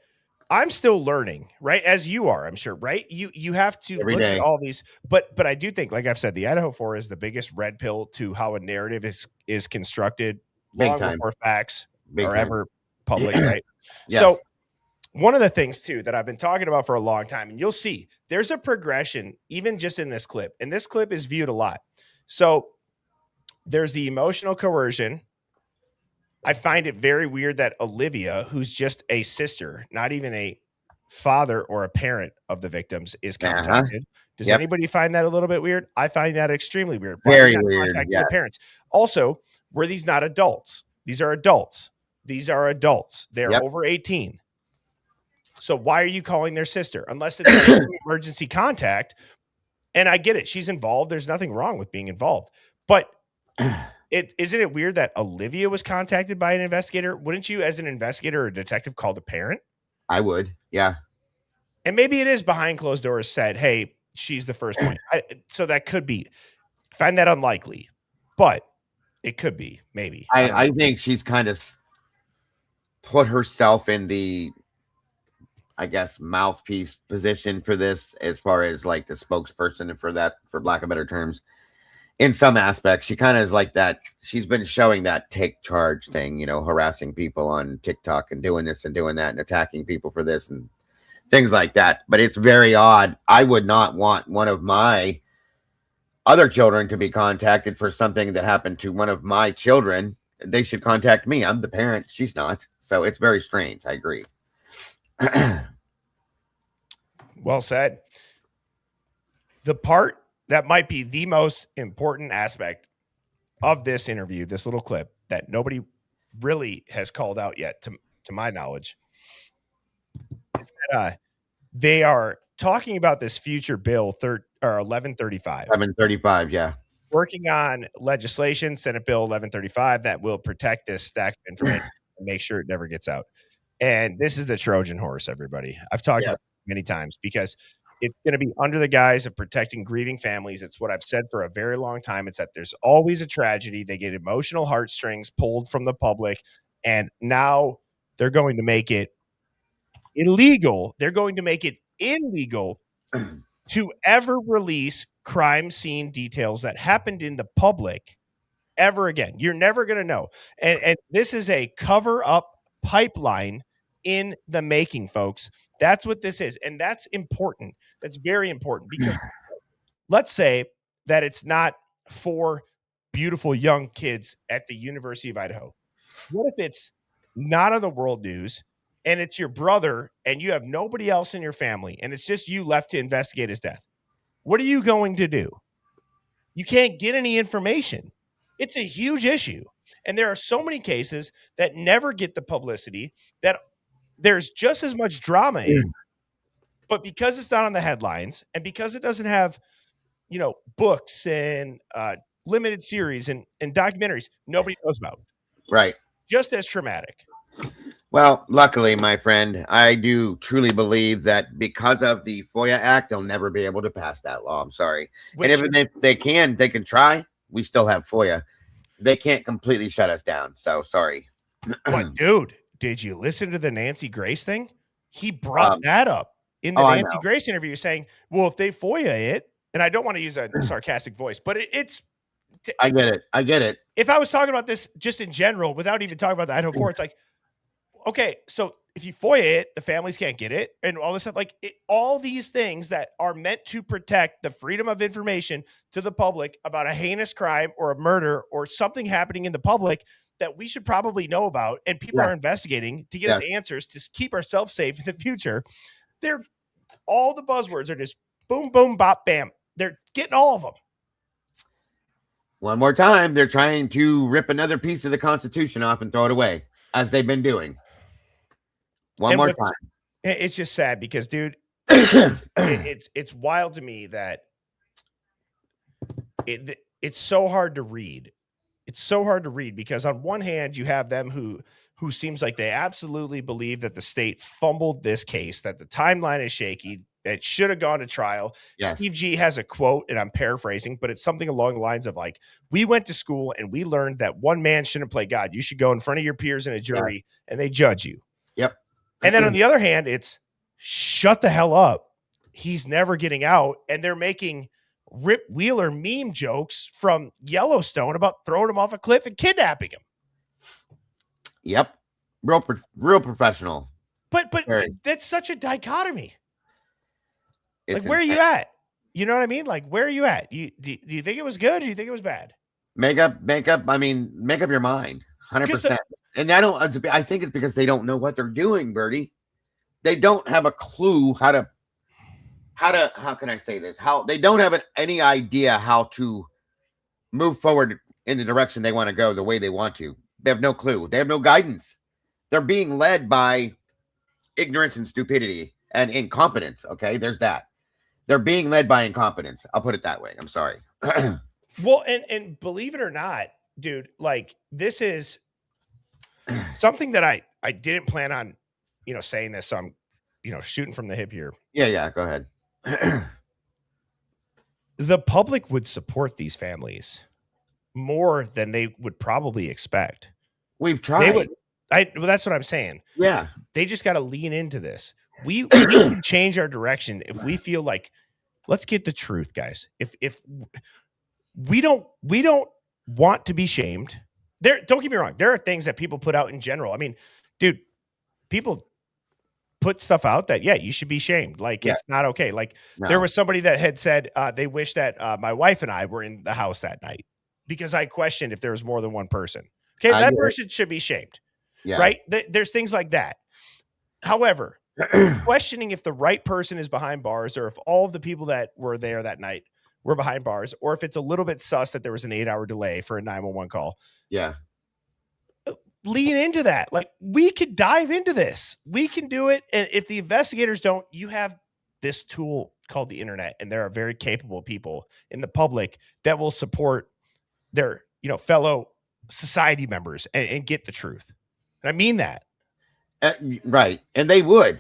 I'm still learning, right? As you are, I'm sure, right? You have to every look day at all these, but I do think, like I've said, the Idaho 4 is the biggest red pill to how a narrative is constructed long before facts are ever public, right? Yes. So one of the things too that I've been talking about for a long time, and you'll see there's a progression even just in this clip, and this clip is viewed a lot. So there's the emotional coercion. I find it very weird that Olivia, who's just a sister, not even a father or a parent of the victims, is contacted. Does anybody find that a little bit weird? I find that extremely weird. Very weird. The parents. Also, were these not adults? These are adults. They're over 18. So why are you calling their sister? Unless it's an emergency contact. And I get it. She's involved. There's nothing wrong with being involved. But isn't it weird that Olivia was contacted by an investigator? Wouldn't you, as an investigator or a detective, call the parent? I would, yeah. And maybe it is behind closed doors said, hey, she's the first point. So that could be. I find that unlikely, but it could be, maybe. I think she's kind of put herself in the, I guess, mouthpiece position for this, as far as like the spokesperson for that, for lack of better terms. In some aspects, she kind of is like that. She's been showing that take charge thing, harassing people on TikTok and doing this and doing that and attacking people for this and things like that. But it's very odd. I would not want one of my other children to be contacted for something that happened to one of my children. They should contact me. I'm the parent. She's not. So it's very strange. I agree. Well said. The part that might be the most important aspect of this interview, this little clip that nobody really has called out yet, to my knowledge, is that they are talking about this future bill 1135. 1135, yeah. Working on legislation, Senate Bill 1135, that will protect this stack of information and make sure it never gets out. And this is the Trojan horse, everybody. I've talked about it many times because it's going to be under the guise of protecting grieving families. It's what I've said for a very long time. It's that there's always a tragedy. They get emotional heartstrings pulled from the public, and now they're going to make it illegal. They're going to make it illegal to ever release crime scene details that happened in the public ever again. You're never going to know. And this is a cover-up pipeline in the making, folks. That's what this is. And that's important. That's very important because let's say that it's not 4 beautiful young kids at the University of Idaho. What if it's not on the world news and it's your brother and you have nobody else in your family and it's just you left to investigate his death? What are you going to do? You can't get any information. It's a huge issue. And there are so many cases that never get the publicity, that there's just as much drama in it. But because it's not on the headlines and because it doesn't have, books and limited series and documentaries, nobody knows about. Right. Just as traumatic. Well, luckily, my friend, I do truly believe that because of the FOIA Act, they'll never be able to pass that law. I'm sorry. And if they can try. We still have FOIA. They can't completely shut us down. So sorry. But dude, did you listen to the Nancy Grace thing? He brought that up in the Nancy Grace interview, saying, well, if they FOIA it, and I don't want to use a sarcastic voice, but it's. I get it. If I was talking about this just in general, without even talking about the Idaho 4, it's like, okay, so if you FOIA it, the families can't get it and all this stuff, all these things that are meant to protect the freedom of information to the public about a heinous crime or a murder or something happening in the public that we should probably know about and people are investigating to get us answers to keep ourselves safe in the future. All the buzzwords are just boom, boom, bop, bam. They're getting all of them. One more time, they're trying to rip another piece of the Constitution off and throw it away, as they've been doing. One more time. It's just sad because, dude, it's wild to me that it's so hard to read. It's so hard to read because on one hand, you have them who seems like they absolutely believe that the state fumbled this case, that the timeline is shaky, that it should have gone to trial. Yes. Steve G has a quote, and I'm paraphrasing, but it's something along the lines of like, we went to school and we learned that one man shouldn't play God. You should go in front of your peers in a jury and they judge you. Yep. And then on the other hand, it's shut the hell up. He's never getting out. And they're making Rip Wheeler meme jokes from Yellowstone about throwing him off a cliff and kidnapping him. Yep. Real professional. But that's such a dichotomy. Like, where are you at? You know what I mean? Like, where are you at? Do you think it was good or do you think it was bad? Make up your mind. 100%. And I think it's because they don't know what they're doing, Bertie. They don't have a clue how can I say this? They don't have any idea how to move forward in the direction they want to go, the way they want to. They have no clue. They have no guidance. They're being led by ignorance and stupidity and incompetence. Okay, there's that. They're being led by incompetence. I'll put it that way. I'm sorry. Well, and believe it or not, dude, like, this is something that I didn't plan on, saying this. So I'm, shooting from the hip here. Yeah. Go ahead. The public would support these families more than they would probably expect. We've tried. Well, that's what I'm saying. Yeah. They just got to lean into this. We can change our direction if we feel like, let's get the truth, guys. If we don't want to be shamed. Don't get me wrong. There are things that people put out in general. I mean, dude, people put stuff out that, you should be shamed. Like, it's not okay. Like, there was somebody that had said they wish that my wife and I were in the house that night because I questioned if there was more than one person. Okay, that person should be shamed. Yeah. Right? There's things like that. However, questioning if the right person is behind bars or if all of the people that were there that night we're behind bars, or if it's a little bit sus that there was an 8-hour delay for a 911 call. Yeah. Lean into that. Like, we could dive into this. We can do it. And if the investigators don't, you have this tool called the internet, and there are very capable people in the public that will support their, fellow society members and get the truth. And I mean that. Right. And they would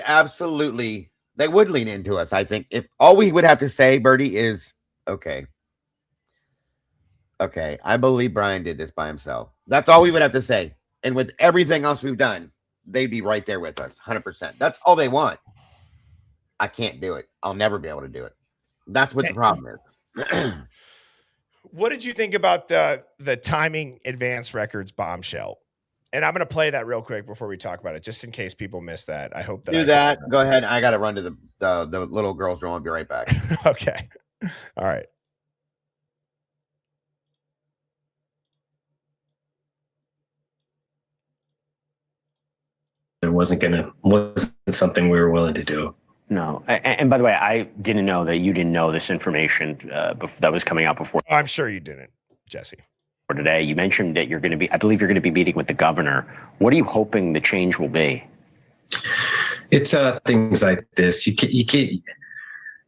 absolutely, they would lean into us. I think if all we would have to say, Bertie, is, okay, I believe Brian did this by himself. That's all we would have to say. And with everything else we've done, they'd be right there with us, 100%. That's all they want. I can't do it. I'll never be able to do it. That's what the problem is. What did you think about the timing advance records bombshell? And I'm going to play that real quick before we talk about it, just in case people miss that. I hope that do that. Go ahead. I got to run to the little girl's room. I'll be right back. Okay. All right. It wasn't something we were willing to do. No. And by the way, I didn't know that you didn't know this information that was coming out before. I'm sure you didn't, Jesse. Today, you mentioned that I believe you're going to be meeting with the governor. What are you hoping the change will be? It's things like this. You can't.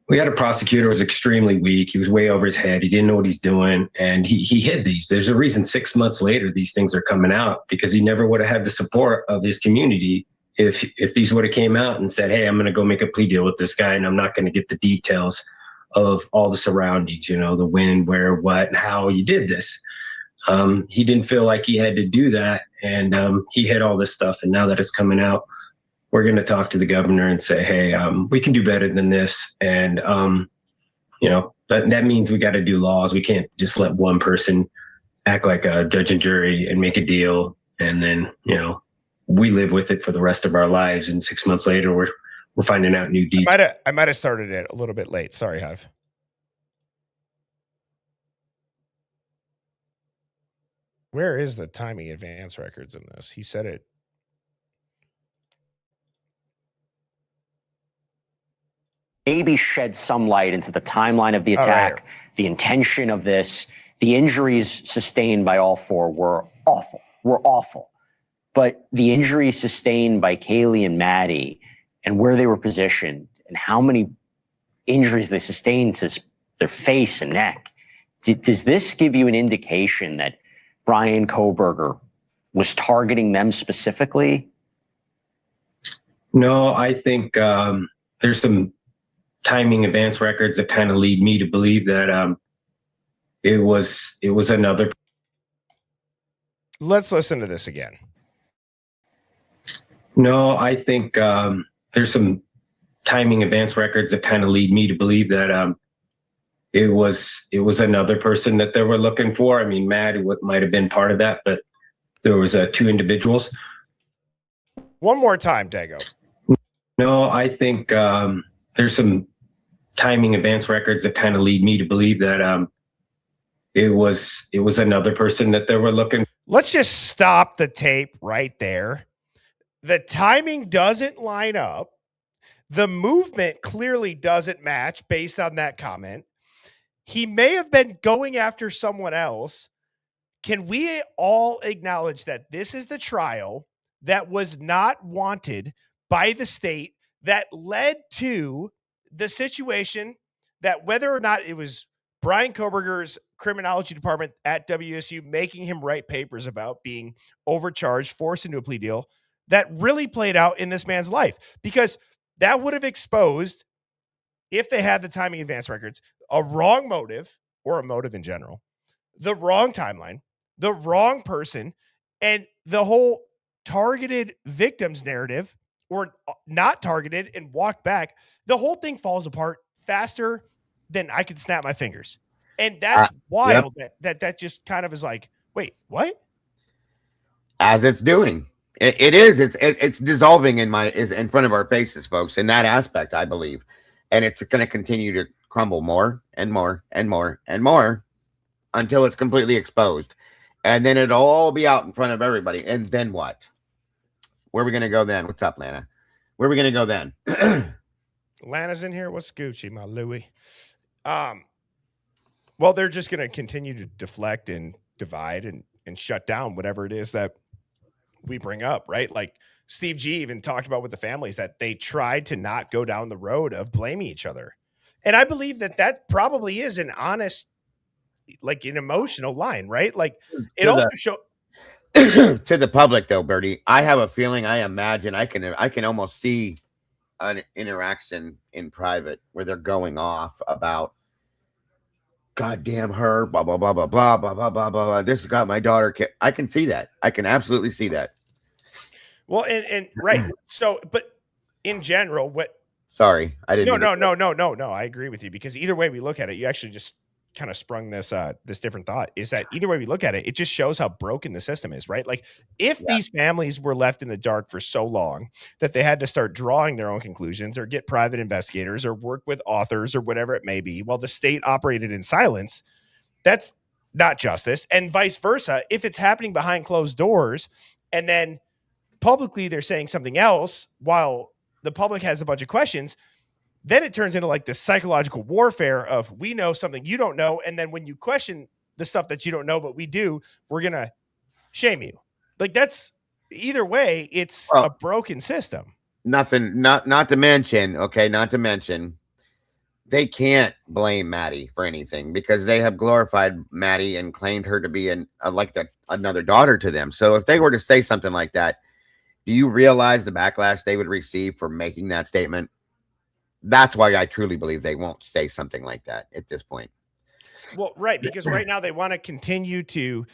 We had a prosecutor who was extremely weak. He was way over his head. He didn't know what he's doing, and he hid these. There's a reason 6 months later these things are coming out, because he never would have had the support of his community if these would have came out and said, hey, I'm going to go make a plea deal with this guy, and I'm not going to get the details of all the surroundings, the when, where, what, and how you did this. He didn't feel like he had to do that, and he hid all this stuff. And now that it's coming out, we're going to talk to the governor and say, hey, we can do better than this. And, that means we got to do laws. We can't just let one person act like a judge and jury and make a deal. And then, we live with it for the rest of our lives. And 6 months later, we're finding out new details. I might have started it a little bit late. Sorry, Hive. Where is the timing advance records in this? He said it. Maybe shed some light into the timeline of the attack, the intention of this. The injuries sustained by all four were awful. But the injuries sustained by Kaylee and Maddie, and where they were positioned, and how many injuries they sustained to their face and neck, does this give you an indication that Brian Kohberger was targeting them specifically? No, I think there's some timing advance records that kind of lead me to believe that it was another. Let's listen to this again. No, I think there's some timing advance records that kind of lead me to believe that it was another person that they were looking for. I mean, Matt might have been part of that, but there was 2 individuals. One more time, Dago. No, I think there's some timing advance records that kind of lead me to believe that it was another person that they were looking. Let's just stop the tape right there. The timing doesn't line up. The movement clearly doesn't match based on that comment. He may have been going after someone else. Can we all acknowledge that this is the trial that was not wanted by the state, that led to the situation that whether or not it was Brian Kohberger's criminology department at WSU making him write papers about being overcharged, forced into a plea deal, that really played out in this man's life? Because that would have exposed, if they had the timing advance records, a wrong motive, or a motive in general, the wrong timeline, the wrong person, and the whole targeted victims narrative, or not targeted and walked back. The whole thing falls apart faster than I could snap my fingers. And that's wild. Yep. That just kind of is like, wait, what? As it's doing. It is. It's dissolving is in front of our faces, folks, in that aspect, I believe. And it's going to continue to crumble more and more and more and more until it's completely exposed. And then it'll all be out in front of everybody. And then what? Where are we going to go then? What's up, Lana? Where are we going to go then? Lana's in here. What's Gucci, my Louie? Well, they're just going to continue to deflect and divide and shut down whatever it is that we bring up, right? Like Steve G even talked about with the families that they tried to not go down the road of blaming each other. And I believe that probably is an honest, like an emotional line, right? Like it also shows to the public though, Bertie, I have a feeling, I imagine I can almost see an interaction in private where they're going off about goddamn her, blah blah blah blah blah blah blah blah blah. This got my daughter. I can see that. I can absolutely see that. Well, and right. So, but in general, what? Sorry, I didn't. No. I agree with you because either way we look at it, you actually just kind of sprung this this different thought. Is that either way we look at it, it just shows how broken the system is, right? Like if these families were left in the dark for so long that they had to start drawing their own conclusions or get private investigators or work with authors or whatever it may be, while the state operated in silence, that's not justice. And vice versa, if it's happening behind closed doors and then publicly they're saying something else while the public has a bunch of questions, then it turns into like this psychological warfare of we know something you don't know. And then when you question the stuff that you don't know, but we do, we're going to shame you. Like that's either way, it's a broken system. Not to mention, they can't blame Maddie for anything because they have glorified Maddie and claimed her to be another daughter to them. So if they were to say something like that, do you realize the backlash they would receive for making that statement? That's why I truly believe they won't say something like that at this point. Well, right, because right now they want to continue to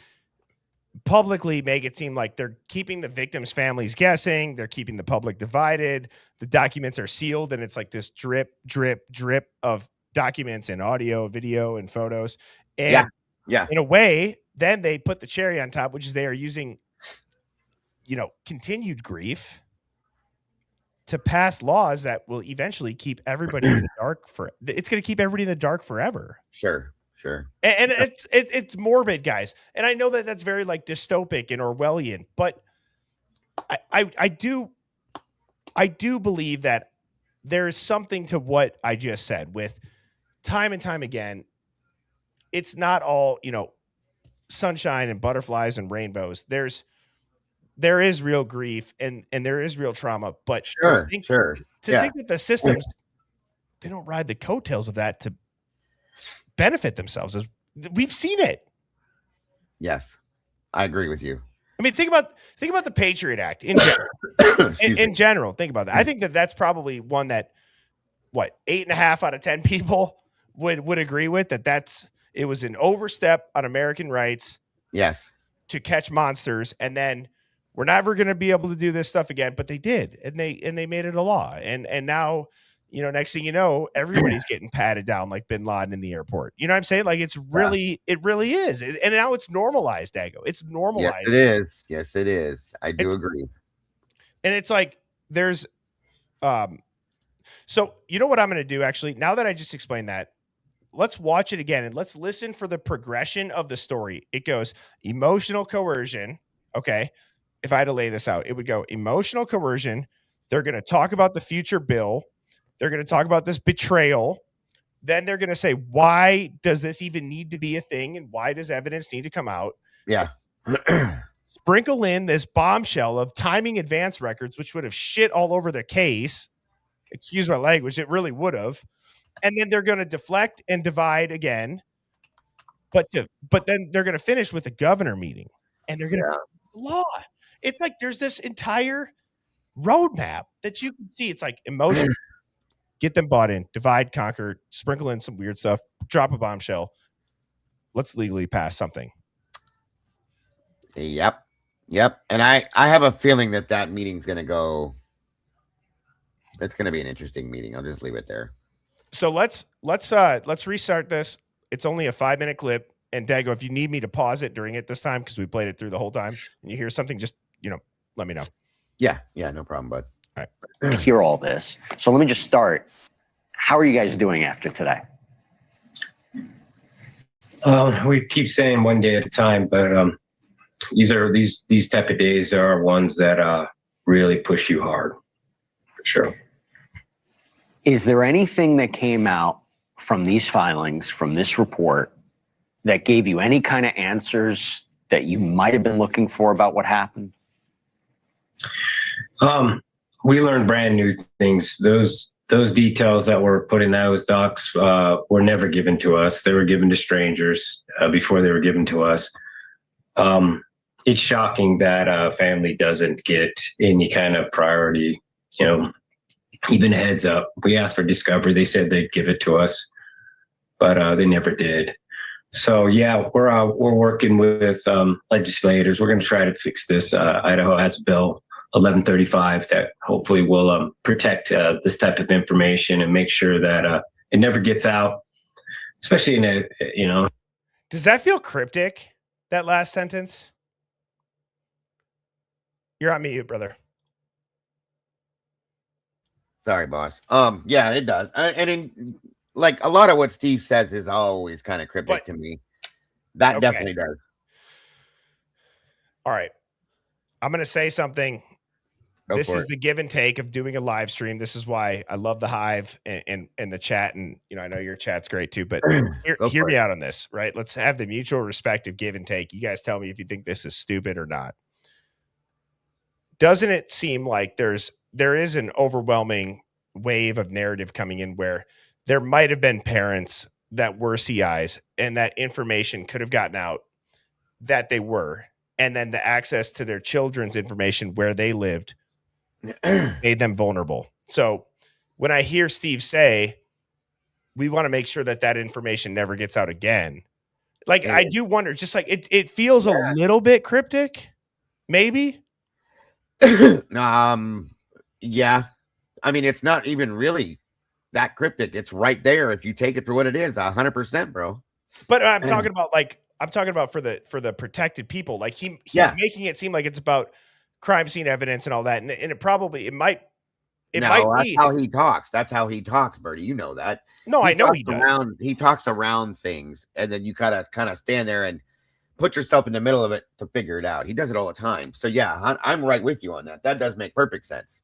publicly make it seem like they're keeping the victims' families guessing. They're keeping the public divided. The documents are sealed, and it's like this drip, drip, drip of documents and audio, video, and photos. And in a way, then they put the cherry on top, which is they are using, continued grief to pass laws that will eventually keep everybody in the dark it's going to keep everybody in the dark forever. Sure. And it's morbid, guys. And I know that that's very like dystopic and Orwellian, but I do believe that there's something to what I just said with time and time again. It's not all, sunshine and butterflies and rainbows. There is real grief and there is real trauma, but to think that the systems, they don't ride the coattails of that to benefit themselves. As we've seen it. Yes, I agree with you. I mean, think about the Patriot Act in general. in general, think about that. I think that's probably one that 8.5 out of 10 people would agree with it was an overstep on American rights. Yes. To catch monsters, and then we're never going to be able to do this stuff again, but they did, and they made it a law. And now, next thing you know, everybody's getting patted down like Bin Laden in the airport. You know what I'm saying? Like it really is. And now it's normalized, Dago. It's normalized. Yes, it is. I do agree. And it's like there's so you know what I'm going to do actually, now that I just explained that, let's watch it again and let's listen for the progression of the story. It goes emotional coercion. Okay. If I had to lay this out, it would go emotional coercion. They're going to talk about the future bill. They're going to talk about this betrayal. Then they're going to say, why does this even need to be a thing? And why does evidence need to come out? Yeah. Sprinkle in this bombshell of timing advance records, which would have shit all over the case. Excuse my language. It really would have. And then they're going to deflect and divide again. But then they're going to finish with a governor meeting and they're going to law. It's like there's this entire roadmap that you can see. It's like emotion, get them bought in, divide, conquer, sprinkle in some weird stuff, drop a bombshell. Let's legally pass something. Yep. And I have a feeling that meeting's going to go. It's going to be an interesting meeting. I'll just leave it there. So let's restart this. It's only a 5-minute clip. And Dago, if you need me to pause it during it this time, because we played it through the whole time, and you hear something, just, let me know. Yeah, no problem, bud. All right. I hear all this. So let me just start. How are you guys doing after today? We keep saying one day at a time, but these type of days are ones that really push you hard, for sure. Is there anything that came out from these filings, from this report, that gave you any kind of answers that you might have been looking for about what happened? We learned brand new things. Those details that were put in those docs were never given to us. They were given to strangers before they were given to us. It's shocking that a family doesn't get any kind of priority, even heads up. We asked for discovery. They said they'd give it to us, but they never did. So yeah, we're working with legislators. We're going to try to fix this. Idaho has Bill 1135 that hopefully will protect this type of information and make sure that it never gets out, especially in a. Does that feel cryptic? That last sentence? You're on mute, brother. Sorry, boss. Yeah, it does. Like a lot of what Steve says is always kind of cryptic to me. That definitely does. All right. I'm going to say something. This is the give and take of doing a live stream. This is why I love the Hive and the chat. And, I know your chat's great too, but hear me out on this, right? Let's have the mutual respect of give and take. You guys tell me if you think this is stupid or not. Doesn't it seem like there is an overwhelming wave of narrative coming in where there might have been parents that were CIs and that information could have gotten out that they were, and then the access to their children's information where they lived made them vulnerable. So when I hear Steve say, we want to make sure that that information never gets out again, like I do wonder, just like it feels a little bit cryptic, maybe. Yeah. I mean, it's not even really that cryptic. It's right there if you take it for what it is, 100%, bro. But I'm talking about for the protected people. Like he's making it seem like it's about crime scene evidence and all that, and it might be how he talks. That's how he talks, Bertie. You know that. No, I know he does. He talks around things, and then you kind of stand there and put yourself in the middle of it to figure it out. He does it all the time. So yeah, I'm right with you on that. That does make perfect sense.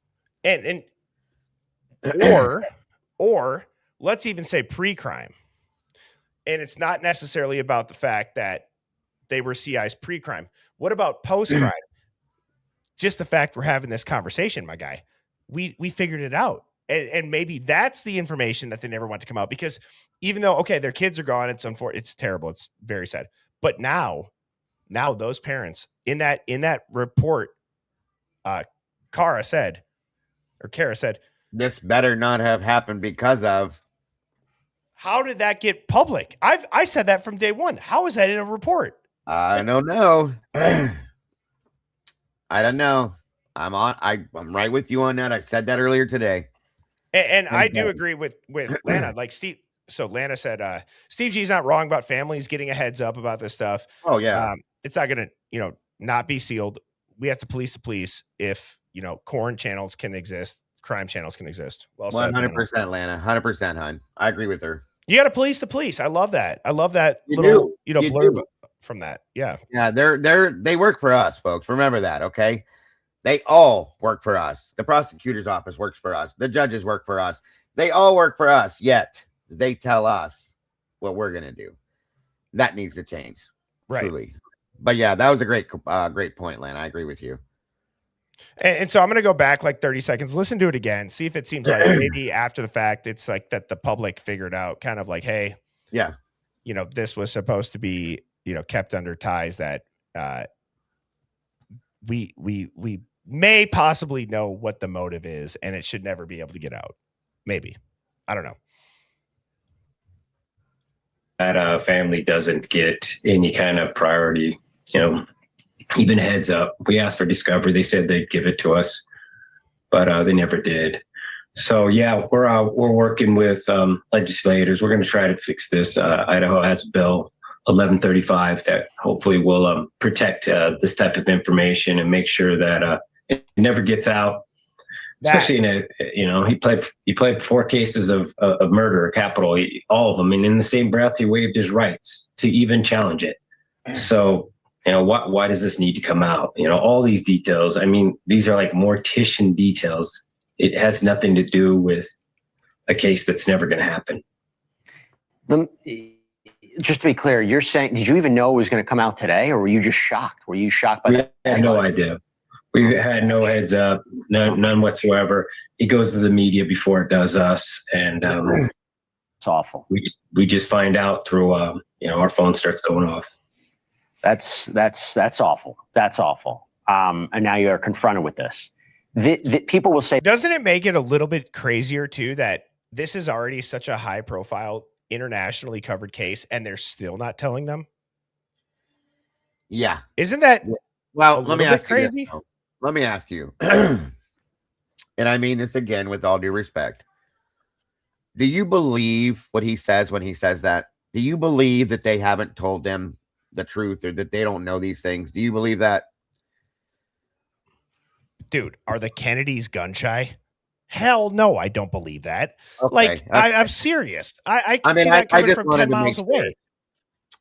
Or let's even say pre-crime. And it's not necessarily about the fact that they were CIs pre-crime. What about post-crime? Just the fact we're having this conversation, my guy. We figured it out. And maybe that's the information that they never want to come out, because even though, okay, their kids are gone, it's terrible. It's very sad. But now those parents in that report, Kara said, this better not have happened because of. How did that get public? I said that from day one. How is that in a report? I don't know. I don't know. I'm right with you on that. I said that earlier today. And I do agree with Lana. Like Steve. So Lana said, Steve G's not wrong about families getting a heads up about this stuff. Oh yeah. It's not going to, not be sealed. We have to police the police. If, corn channels can exist, crime channels can exist. Well said. 100%, Lana. 100%, hon. I agree with her. You got to police the police. I love that. I love that little, blurb from that. Yeah. Yeah. They work for us, folks. Remember that. Okay. They all work for us. The prosecutor's office works for us. The judges work for us. They all work for us, yet they tell us what we're going to do. That needs to change. Right. Truly. But yeah, that was a great point, Lana. I agree with you. And so I'm going to go back like 30 seconds, listen to it again, see if it seems like maybe after the fact, it's like that the public figured out kind of like, hey, yeah, this was supposed to be, kept under ties, that we may possibly know what the motive is, and it should never be able to get out. Maybe. I don't know. That a family doesn't get any kind of priority, even heads up. We asked for discovery. They said they'd give it to us, but they never did. So yeah, we're working with legislators. We're going to try to fix this. Idaho has Bill 1135 that hopefully will protect this type of information and make sure that it never gets out. Especially in a, he pled 4 cases of murder, capital, all of them, and in the same breath, he waived his rights to even challenge it. So, why does this need to come out? All these details. I mean, these are like mortician details. It has nothing to do with a case that's never going to happen. just to be clear, you're saying, did you even know it was going to come out today, or were you just shocked? Were you shocked by We that? had no idea. We had no heads up, none whatsoever. It goes to the media before it does us, and It's awful. we just find out through our phone starts going off. That's awful. That's awful. And now you're confronted with this. People will say, doesn't it make it a little bit crazier too that this is already such a high profile, internationally covered case, and they're still not telling them? Yeah. Isn't that well? a Let me little bit ask crazy? you this, though. Let me ask you, and I mean this again with all due respect. Do you believe what he says when he says that? Do you believe that they haven't told them the truth, or that they don't know these things? Do you believe that? Dude, are the Kennedys gun shy? Hell no, I don't believe that. Okay, Like, okay. I'm serious. I I mean, see that coming just from wanted 10 to make miles sure. away.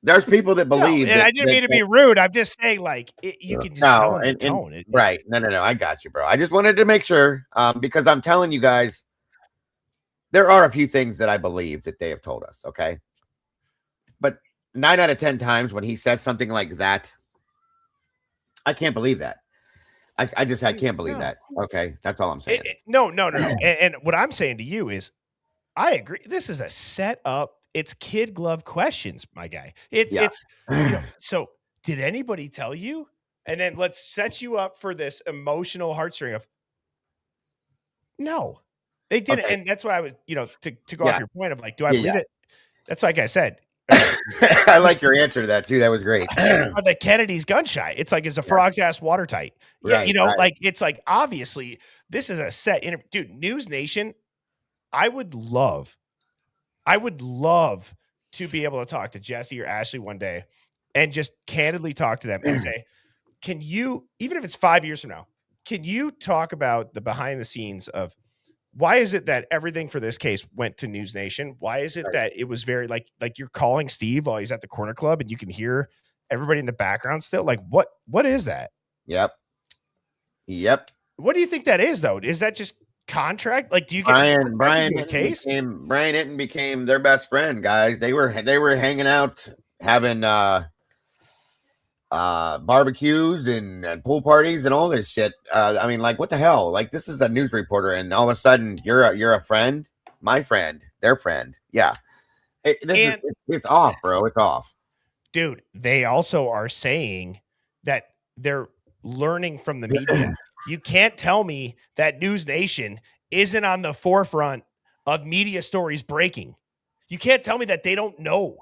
There's people that No, believe and that, I didn't mean to be rude. I'm just saying, like, you can just tell in the tone. Right. No. I got you, bro. I just wanted to make sure, because I'm telling you guys, there are a few things that I believe that they have told us, okay? But 9 out of 10 times when he says something like that, I can't believe that. I can't believe that. Okay, that's all I'm saying. No. And what I'm saying to you is, I agree. This is a set up. It's kid glove questions, my guy. It's so did anybody tell you? And then let's set you up for this emotional heartstring of no, they didn't. Okay. And that's what I was, to go off your point of like, do I believe it? That's like I said. I like your answer to that too. That was great. Are the Kennedys gun shy? It's like, is a frog's ass watertight? Yeah, Right, like it's like obviously this is a set interview. Dude, News Nation, I would love to be able to talk to Jesse or Ashley one day and just candidly talk to them and say, can you, even if it's 5 years from now, can you talk about the behind the scenes of why is it that everything for this case went to News Nation? Why is it that it was very like you're calling Steve while he's at the corner club and you can hear everybody in the background still? Like what is that? Yep. What do you think that is though? Is that just contract? Like, do you get Brian a case? Brian Hinton became their best friend, guys. They were hanging out, having barbecues and pool parties and all this shit. I mean, like, what the hell? Like, this is a news reporter, and all of a sudden you're a friend, my friend, their friend. Yeah, it's off, bro. It's off, dude. They also are saying that they're learning from the media. You can't tell me that News Nation isn't on the forefront of media stories breaking. You can't tell me that they don't know.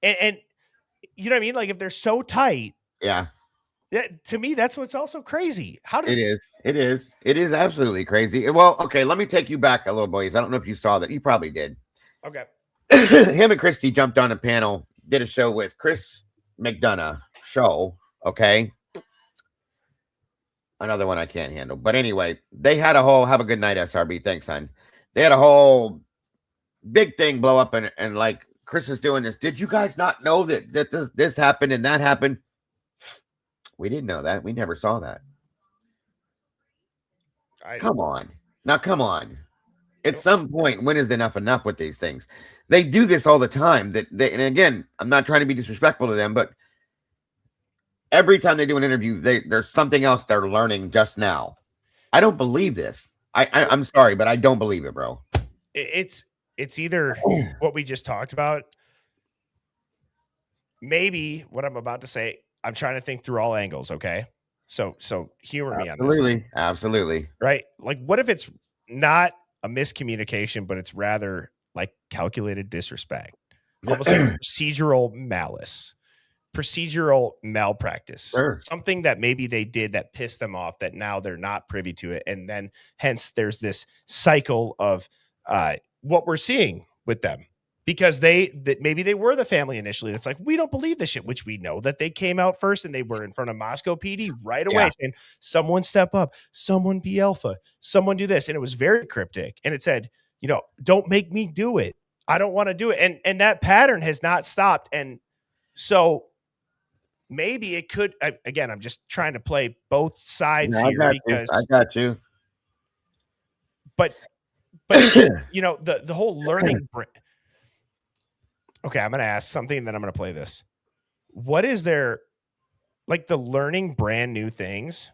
And you know what I mean? Like, if they're so tight, yeah. To me, that's what's also crazy. It is absolutely crazy. Well, okay, let me take you back a little, boys. I don't know if you saw that. You probably did. Okay. Him and Christy jumped on a panel, did a show with Chris McDonough show. Okay. Another one I can't handle. But anyway, they had a whole, have a good night, SRB. Thanks, son. They had a whole big thing blow up, and like Chris is doing this. Did you guys not know that this happened and that happened? We didn't know that. We never saw that. Come on. Now, come on. At some point, when is enough with these things? They do this all the time. And again, I'm not trying to be disrespectful to them, but every time they do an interview, there's something else they're learning just now. I don't believe this. I'm sorry, but I don't believe it, bro. It's either what we just talked about. Maybe what I'm about to say, I'm trying to think through all angles. Okay. So humor me on this. Absolutely. Right. Like, what if it's not a miscommunication, but it's rather like calculated disrespect, almost like procedural malice, procedural malpractice, something that maybe they did that pissed them off, that now they're not privy to it. And then hence there's this cycle of what we're seeing with them, because maybe they were the family initially. That's like, we don't believe this shit, which we know that they came out first and they were in front of Moscow PD right away saying, someone step up, someone be alpha, someone do this. And it was very cryptic. And it said, don't make me do it. I don't want to do it. And that pattern has not stopped. And so maybe it could, again, I'm just trying to play both sides here because I got you. But the whole learning. Okay, I'm going to ask something, and then I'm going to play this. What is there, like the learning brand new things?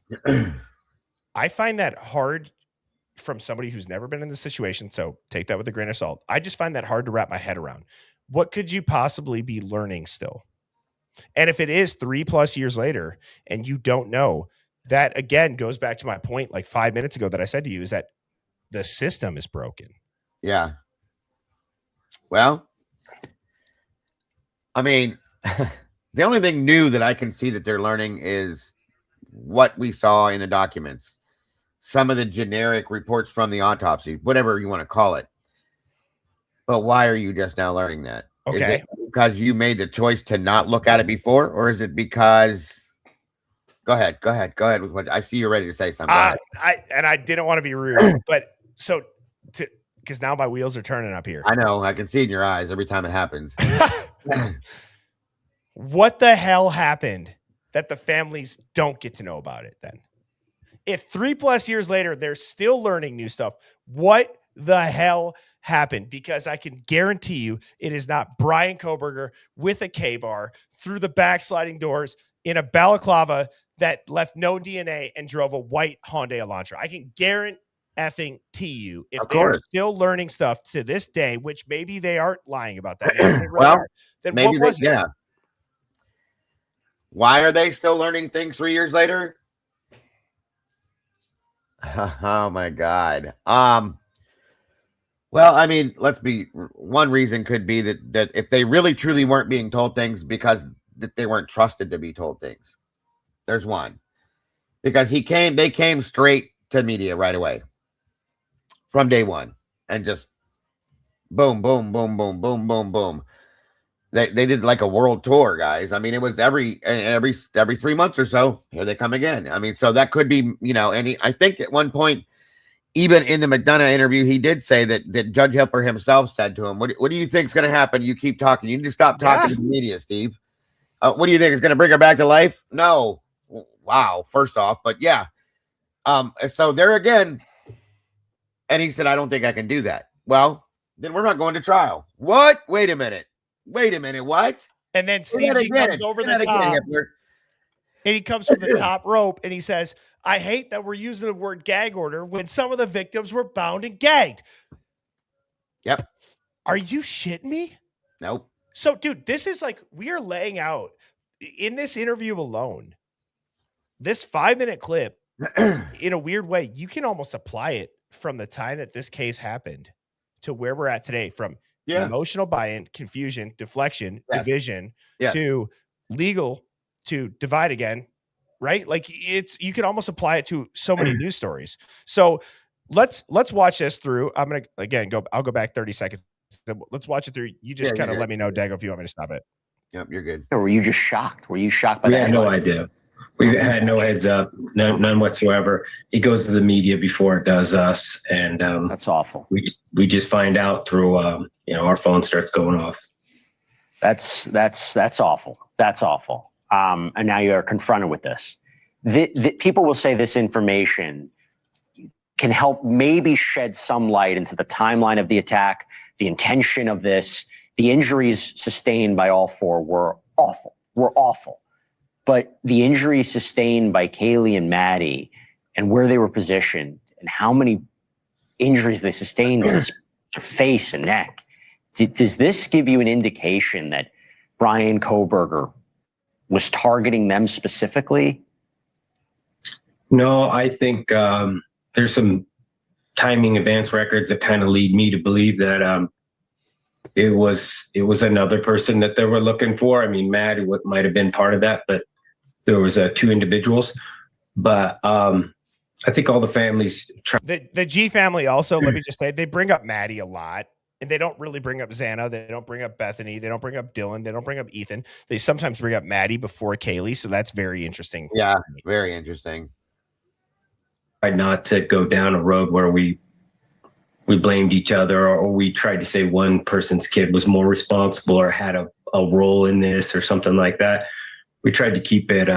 I find that hard from somebody who's never been in this situation. So take that with a grain of salt. I just find that hard to wrap my head around. What could you possibly be learning still? And if it is 3+ years later and you don't know, that again goes back to my point like 5 minutes ago that I said to you, is that the system is broken. Yeah. Well, I mean, the only thing new that I can see that they're learning is what we saw in the documents. Some of the generic reports from the autopsy, whatever you want to call it. But why are you just now learning that? Okay. Is it because you made the choice to not look at it before, or is it because... Go ahead with what I see. You're ready to say something. I didn't want to be rude, but so because now my wheels are turning up here. I know. I can see it in your eyes every time it happens. What the hell happened that the families don't get to know about it then? If 3+ years later, they're still learning new stuff, what the hell happened? Because I can guarantee you it is not Brian Koberger with a K-bar through the backsliding doors in a balaclava that left no DNA and drove a white Hyundai Elantra. I can guarantee you if they're still learning stuff to this day, which maybe they aren't lying about that. Maybe they really are, then maybe what was it? Yeah. Why are they still learning things 3 years later? Oh my God. Well, I mean, one reason could be that if they really truly weren't being told things because that they weren't trusted to be told things. There's one. Because they came straight to media right away from day one and just boom, boom, boom, boom, boom, boom, boom. They did like a world tour, guys. I mean, it was every 3 months or so, here they come again. I mean, so that could be, and I think at one point, even in the McDonough interview, he did say that Judge Hipper himself said to him, what do you think is going to happen? You keep talking. You need to stop talking to the media, Steve. What do you think is going to bring her back to life? No. Wow. First off, but yeah. So there again, and he said, I don't think I can do that. Well, then we're not going to trial. What? Wait a minute. What? And then Steve comes over the top. And he comes from the top rope and he says, I hate that we're using the word gag order when some of the victims were bound and gagged. Yep. Are you shitting me? Nope. So, dude, this is like, we are laying out in this interview alone, this 5-minute clip, in a weird way, you can almost apply it from the time that this case happened to where we're at today, from emotional buy-in, confusion, deflection, division, to legal, to divide again, right? Like you can almost apply it to so many news stories. So let's watch this through. I'm going to, again, I'll go back 30 seconds. Let's watch it through. You just kind of let me know, Dago, if you want me to stop it. Yep, you're good. Or were you just shocked? Were you shocked by that? We had no idea. We had no heads up, none whatsoever. It goes to the media before it does us. And that's awful. We just find out through, our phone starts going off. That's awful. That's awful. And now you're confronted with this. People will say this information can help maybe shed some light into the timeline of the attack, the intention of this. The injuries sustained by all four were awful. But the injuries sustained by Kaylee and Maddie and where they were positioned and how many injuries they sustained to their face and neck, does this give you an indication that Brian Koberger was targeting them specifically? No, I think there's some timing advance records that kind of lead me to believe that it was another person that they were looking for. I mean, Maddie might have been part of that, but there was 2 individuals. But I think all the families. The G family also, let me just say, they bring up Maddie a lot. And they don't really bring up Xana. They don't bring up Bethany. They don't bring up Dylan. They don't bring up Ethan. They sometimes bring up Maddie before Kaylee. So that's very interesting. Yeah, very interesting. Not to go down a road where we blamed each other, or we tried to say one person's kid was more responsible or had a role in this or something like that. We tried to keep it.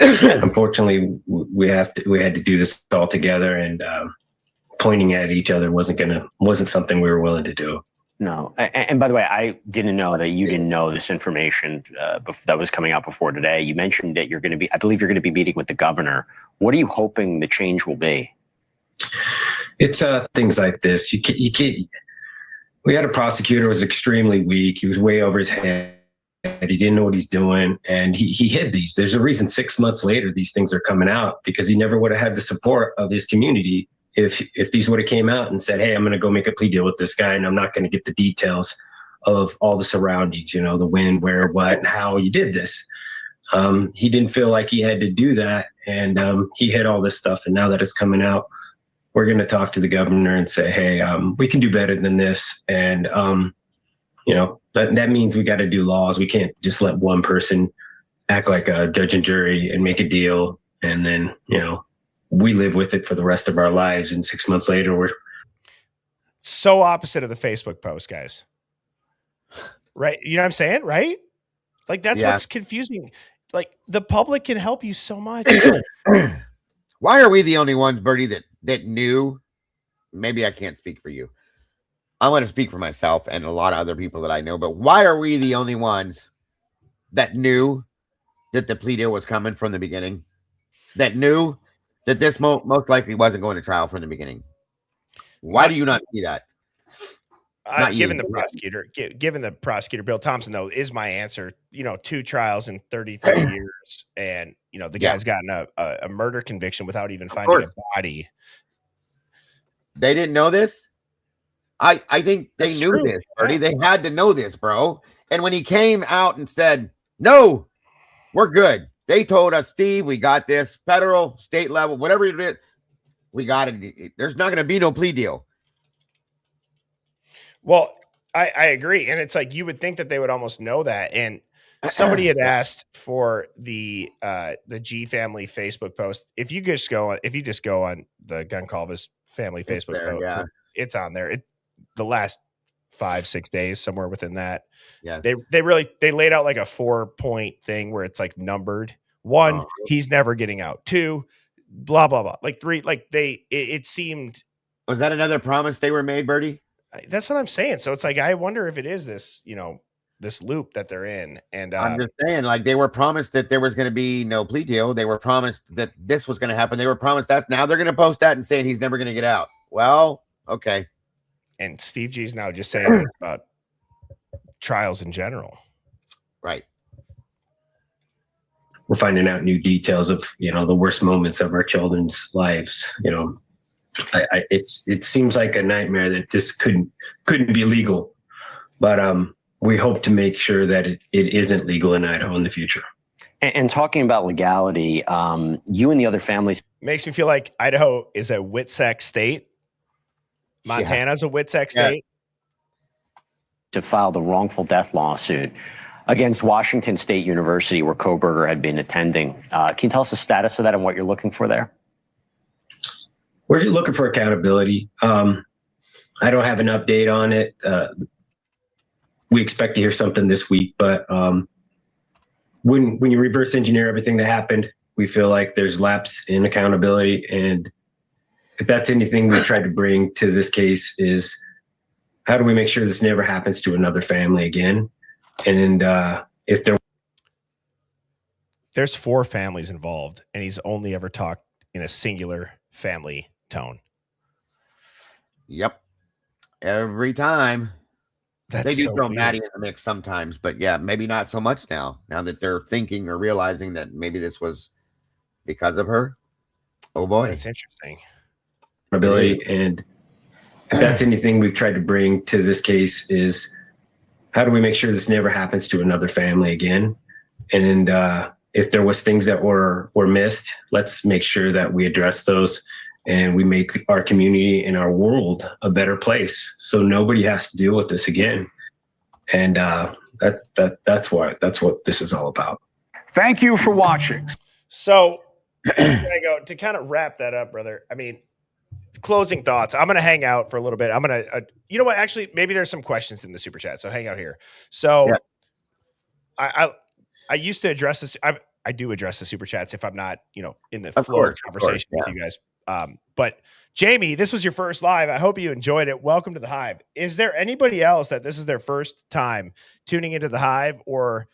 Unfortunately, we had to do this all together, and pointing at each other wasn't something we were willing to do. No. And by the way, I didn't know that you didn't know this information that was coming out before today. You mentioned that I believe you're going to be meeting with the governor. What are you hoping the change will be? It's things like this. You can't. We had a prosecutor who was extremely weak. He was way over his head. He didn't know what he's doing, and he hid these. There's a reason 6 months later these things are coming out, because he never would have had the support of his community if these would have came out and said, hey, I'm going to go make a plea deal with this guy, and I'm not going to get the details of all the surroundings, the when, where, what, and how you did this. He didn't feel like he had to do that, and he hid all this stuff. And now that it's coming out, we're going to talk to the governor and say, hey, we can do better than this. And, that means we got to do laws. We can't just let one person act like a judge and jury and make a deal. And then, we live with it for the rest of our lives. And 6 months later, we're so opposite of the Facebook post, guys. Right. You know what I'm saying? Right. Like, that's what's confusing. Like, the public can help you so much. Why are we the only ones, Bertie, that knew? Maybe I can't speak for you. I want to speak for myself and a lot of other people that I know, but why are we the only ones that knew that the plea deal was coming from the beginning? That knew that this most likely wasn't going to trial from the beginning? Why do you not see that? Given the prosecutor, Bill Thompson, though, is my answer. 2 trials in 33 years, and the guy's gotten a murder conviction without even finding a body. They didn't know this. I think they knew this, Bertie. They had to know this, bro. And when he came out and said, "No, we're good," they told us, "Steve, we got this. Federal, state level, whatever it is, we got it. There's not going to be no plea deal." Well, I agree. And it's like, you would think that they would almost know that. And somebody had asked for the G family Facebook post. If you just go on the Goncalves family Facebook post, it's on there. The last 5-6 days, somewhere within that. Yeah. They laid out like a 4-point thing where it's like numbered. 1, he's never getting out. 2, blah, blah, blah. Like 3, like it seemed. Was that another promise they were made, Bertie? That's what I'm saying. So it's like, I wonder if it is this, this loop that they're in. And I'm just saying, like, they were promised that there was going to be no plea deal. They were promised that this was going to happen. They were promised that. Now they're going to post that and saying he's never going to get out. Well, okay. And Steve G's now just saying this about trials in general. Right. We're finding out new details of, the worst moments of our children's lives. It seems like a nightmare that this couldn't be legal, but we hope to make sure that it isn't legal in Idaho in the future. And talking about legality, you and the other families makes me feel like Idaho is a WITSEC state. Montana's a WITSEC state. To file the wrongful death lawsuit against Washington State University, where Koberger had been attending. Can you tell us the status of that and what you're looking for there? We're looking for accountability. I don't have an update on it. We expect to hear something this week, but when you reverse engineer everything that happened, we feel like there's lapse in accountability. And if that's anything we tried to bring to this case, is how do we make sure this never happens to another family again? And if there's 4 families involved, and he's only ever talked in a singular family tone. Yep. Every time. They do throw Maddie in the mix sometimes, but yeah, maybe not so much now that they're thinking or realizing that maybe this was because of her. Oh boy. That's interesting. Ability. And if that's anything we've tried to bring to this case, is how do we make sure this never happens to another family again? And if there was things that were missed, let's make sure that we address those and we make our community and our world a better place, so nobody has to deal with this again. And that's what this is all about. Thank you for watching. So to kind of wrap that up, brother. I mean, closing thoughts. I'm going to hang out for a little bit. I'm going to, you know what? Actually, maybe there's some questions in the super chat, so hang out here. So I used to address this. I do address the super chats if I'm not, in the flow of conversation with you guys. But Jamie, this was your first live. I hope you enjoyed it. Welcome to the Hive. Is there anybody else that this is their first time tuning into the Hive? Or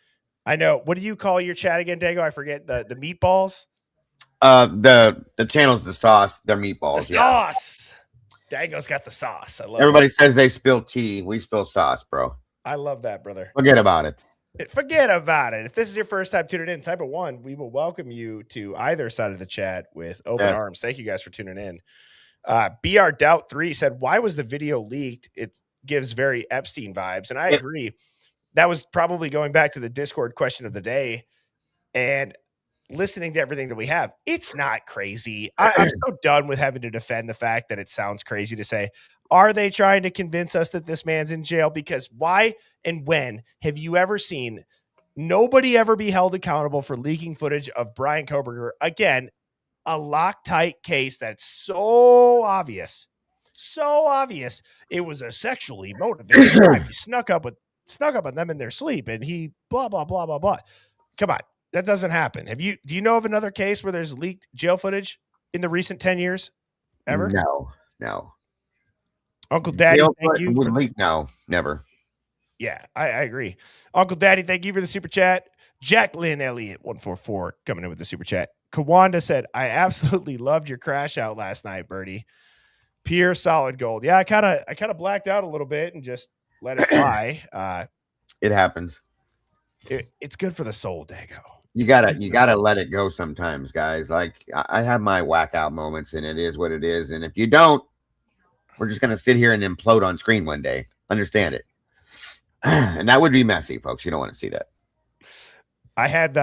I know, what do you call your chat again, Dago? I forget the meatballs. The channel's the sauce. They're meatballs. The sauce. Dago's got the sauce. I love Everybody it. says they spill tea. We spill sauce, bro. I love that, brother. Forget about it. Forget about it. If this is your first time tuning in, type of 1, we will welcome you to either side of the chat with open arms. Thank you guys for tuning in. BR Doubt 3 said, why was the video leaked? It gives very Epstein vibes. And I agree. That was probably going back to the Discord question of the day and listening to everything that we have. It's not crazy. I'm so done with having to defend the fact that it sounds crazy to say, are they trying to convince us that this man's in jail? Because why and when have you ever seen nobody ever be held accountable for leaking footage of Brian Koberger? Again, a Loctite case that's so obvious. It was a sexually motivated crime. He snuck up on them in their sleep and he blah, blah, blah, blah, blah. Come on. That doesn't happen. Do you know of another case where there's leaked jail footage in the recent 10 years ever? No. Uncle Daddy, thank you. No, never. Yeah, I agree. Uncle Daddy, thank you for the super chat. Jacqueline Elliott 144 coming in with the super chat. Kawanda said, I absolutely loved your crash out last night, Birdie. Pure solid gold. Yeah, I kind of blacked out a little bit and just let it fly. It happens. It's good for the soul, Dago. You gotta let it go sometimes, guys. Like I have my whack out moments, and it is what it is. And if you don't, we're just gonna sit here and implode on screen one day. Understand it? And that would be messy, folks. You don't want to see that. I had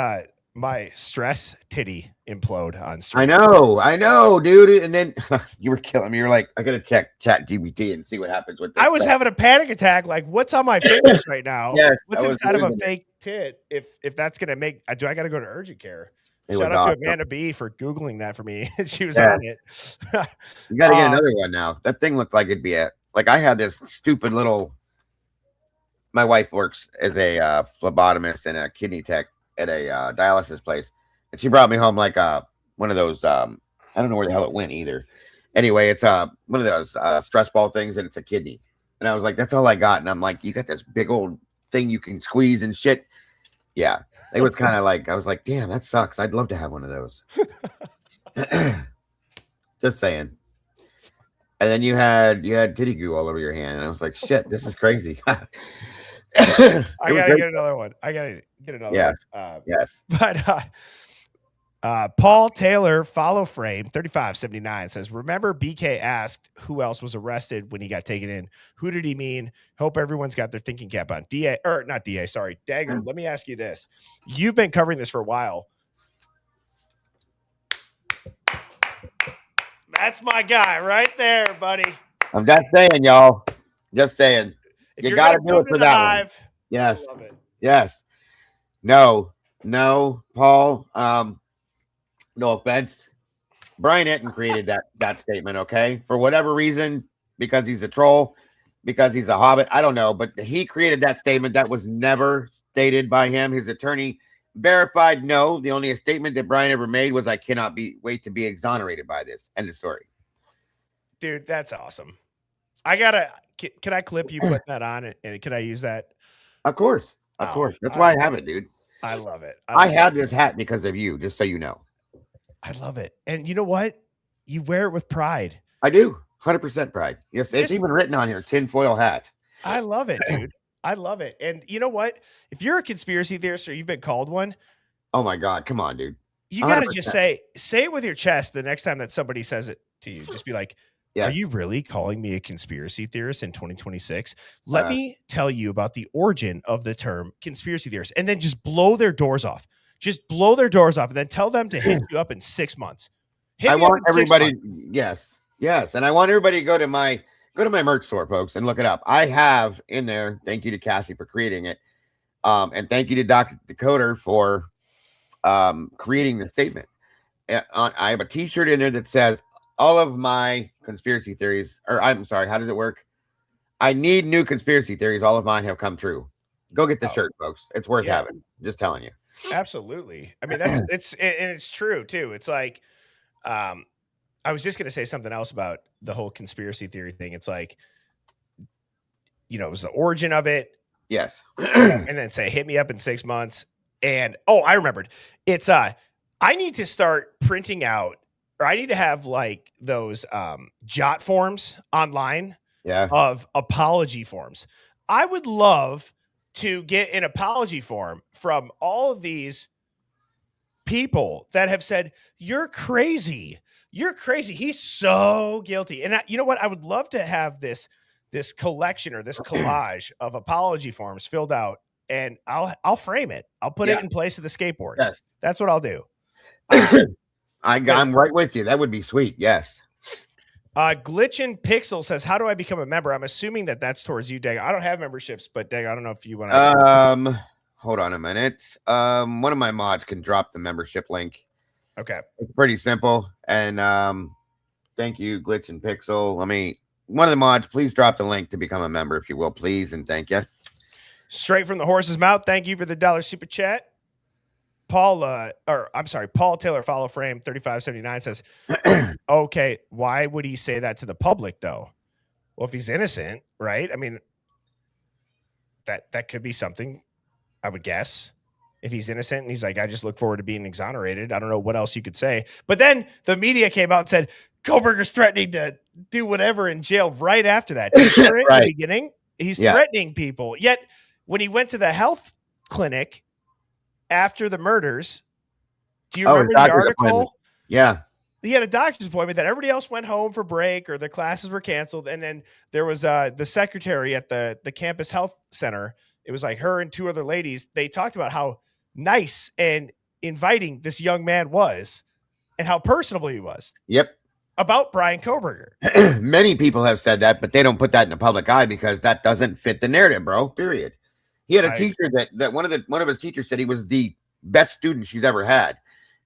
my stress titty implode on stream. I know, dude. And then you were killing me. You're like, I gotta check Chat GPT and see what happens with this. I was having a panic attack. Like, what's on my fingers right now? Yes, what's inside of a fake tit? If that's gonna make, I gotta go to urgent care. Shout out to Amanda B for Googling that for me. She was on it. You gotta get another one now. That thing looked like it'd be like I had this stupid little. My wife works as a phlebotomist and a kidney tech at a dialysis place, and she brought me home like one of those. I don't know where the hell it went either. Anyway, it's one of those stress ball things, and it's a kidney. And I was like, that's all I got. And I'm like, you got this big old thing you can squeeze and shit. Yeah, it was kind of like I was like, damn, that sucks. I'd love to have one of those. Just saying. And then you had titty goo all over your hand, and I was like, shit, this is crazy. I gotta get another one. Yes. One. Yes. But Paul Taylor, follow frame 3579 says, remember BK asked who else was arrested when he got taken in. Who did he mean? Hope everyone's got their thinking cap on. Dagger, let me ask you this. You've been covering this for a while. That's my guy right there, buddy. I'm just saying, y'all. Just saying. If you got to do it for that one. Yes. Yes. No, Paul. No offense. Brian Etton created that statement, okay? For whatever reason, because he's a troll, because he's a hobbit, I don't know, but he created that statement that was never stated by him. His attorney verified no. The only statement that Brian ever made was, I cannot wait to be exonerated by this. End of story. Dude, that's awesome. Can I clip you put that on it? And can I use that? Of course. Of course. That's why I have it, dude. I love it. I have this hat because of you, just so you know. I love it. And you know what? You wear it with pride. I do. 100% pride. Yes. It's even written on here, tinfoil hat. I love it, dude. I love it. And you know what? If you're a conspiracy theorist or you've been called one. Oh my God. Come on, dude. You got to just say it with your chest the next time that somebody says it to you. Just be like, yes. Are you really calling me a conspiracy theorist in 2026? Let me tell you about the origin of the term conspiracy theorist, and then just blow their doors off. Just blow their doors off, and then tell them to hit you up in 6 months. I want everybody, yes, and I want everybody to go to my merch store, folks, and look it up. I have in there. Thank you to Cassie for creating it, and thank you to Dr. Decoder for creating the statement. I have a T-shirt in there that says all of my conspiracy theories, or I'm sorry, how does it work? I need new conspiracy theories. All of mine have come true. Go get the shirt, folks. It's worth having. Just telling you. Absolutely. I mean, it's true too. It's like, I was just going to say something else about the whole conspiracy theory thing. It's like, it was the origin of it. Yes. And then say, hit me up in 6 months. And, I remembered. It's, I need to start printing out, or I need to have like those jot forms online of apology forms. I would love to get an apology form from all of these people that have said, you're crazy. You're crazy. He's so guilty. And you know what? I would love to have this collection or this collage of apology forms filled out, and I'll frame it. I'll put it in place of the skateboards. Yes. That's what I'll do. I'm right with you. That would be sweet. Yes. Glitchin Pixel says, how do I become a member? I'm assuming that's towards you, Dag. I don't have memberships, but Dag, I don't know if you want to. Hold on a minute. One of my mods can drop the membership link. Okay. It's pretty simple. And thank you, Glitchin Pixel. One of the mods, please drop the link to become a member, if you will, please, and thank you. Straight from the horse's mouth. Thank you for the $1 super chat. Paul Taylor follow frame 3579 says, okay, why would he say that to the public though? Well, if he's innocent, right? I mean, that could be something, I would guess. If he's innocent and he's like, I just look forward to being exonerated. I don't know what else you could say. But then the media came out and said, Koberger's threatening to do whatever in jail right after that. Right. At the beginning, he's threatening people. Yet when he went to the health clinic after the murders, do you remember the article? Yeah. He had a doctor's appointment that everybody else went home for break or the classes were canceled. And then there was the secretary at the campus health center. It was like her and two other ladies. They talked about how nice and inviting this young man was and how personable he was. Yep. About Brian Koberger. Many people have said that, but they don't put that in the public eye because that doesn't fit the narrative, bro. Period. He had a teacher that one of his teachers said he was the best student she's ever had.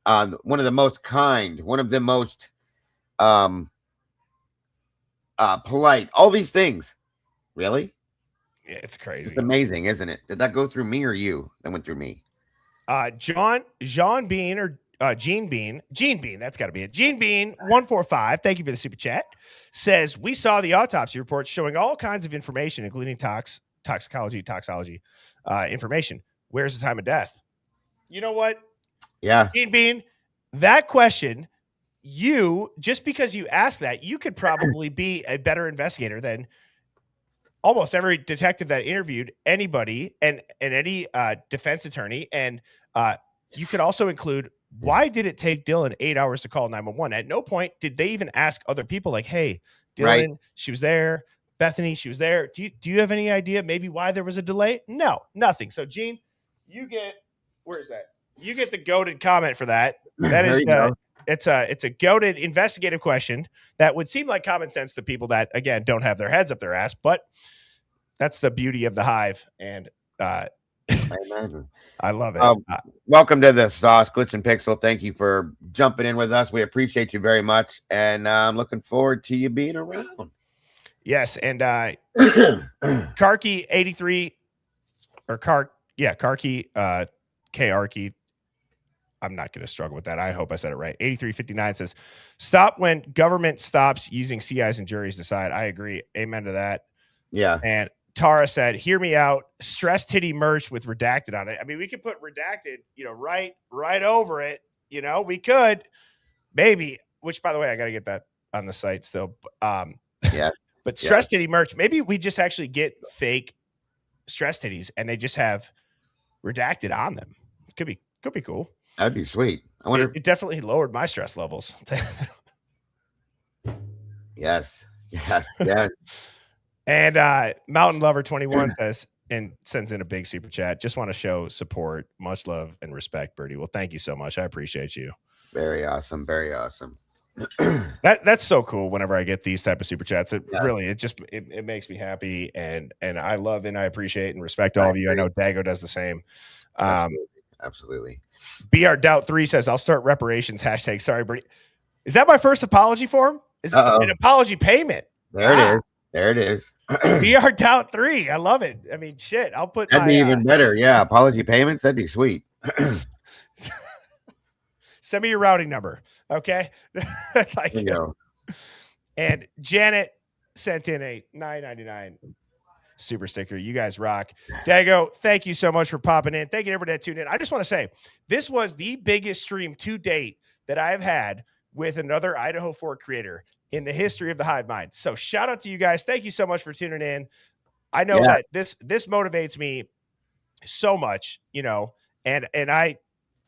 One of the most kind, one of the most polite, all these things. Really? Yeah, it's crazy. It's amazing, isn't it? Did that go through me or you? That went through me. Jean Bean or Gene Bean, that's got to be it. Gene Bean 145, thank you for the super chat, says, we saw the autopsy reports showing all kinds of information, including toxicology information. Where's the time of death? You know what? Yeah. Gene Bean, that question, just because you asked that, you could probably be a better investigator than almost every detective that interviewed anybody and any defense attorney. And you could also include, why did it take Dylan 8 hours to call 911? At no point did they even ask other people like, hey, Dylan, she was there. Bethany, she was there. Do you have any idea maybe why there was a delay? No, nothing. So Gene, where is that? You get the goated comment for that. That is it's a goated investigative question that would seem like common sense to people that, again, don't have their heads up their ass, but that's the beauty of the Hive. And I imagine. I love it. Welcome to the Sauce, Glitch and Pixel. Thank you for jumping in with us. We appreciate you very much. And I'm looking forward to you being around. Yes. And Karki 83 or Karki Karki. I'm not going to struggle with that. I hope I said it right. 8359 says, stop when government stops using CIs and juries to decide. I agree. Amen to that. Yeah. And Tara said, hear me out. Stress titty merch with redacted on it. I mean, we could put redacted, right over it. We could maybe, which by the way, I got to get that on the site still. Yeah. But stress titty merch, maybe we just actually get fake stress titties and they just have redacted on them. Could be cool. That'd be sweet. I wonder. It definitely lowered my stress levels. Yes. And Mountain Lover 21 says, and sends in a big super chat. Just want to show support, much love and respect, Birdie. Well, thank you so much. I appreciate you. Very awesome. Very awesome. That's so cool. Whenever I get these type of super chats, it makes me happy, and I love and I appreciate and respect all of you. I know Dago does the same. Absolutely. BR Doubt 3 says, I'll start reparations. # sorry, Birdie. Is that my first apology form? Is it an apology payment? There it is. BR Doubt 3. I love it. I mean, shit. I'll put that'd be even better. Yeah. Apology payments. That'd be sweet. Send me your routing number. Okay. There you go. And Janet sent in a $9.99 super sticker. You guys rock. Dago, thank you so much for popping in. Thank you everybody that tuned in. I just want to say this was the biggest stream to date that I've had with another Idaho 4 creator in the history of the Hive Mind. So shout out to you guys. Thank you so much for tuning in. I know that this motivates me so much, you know, and I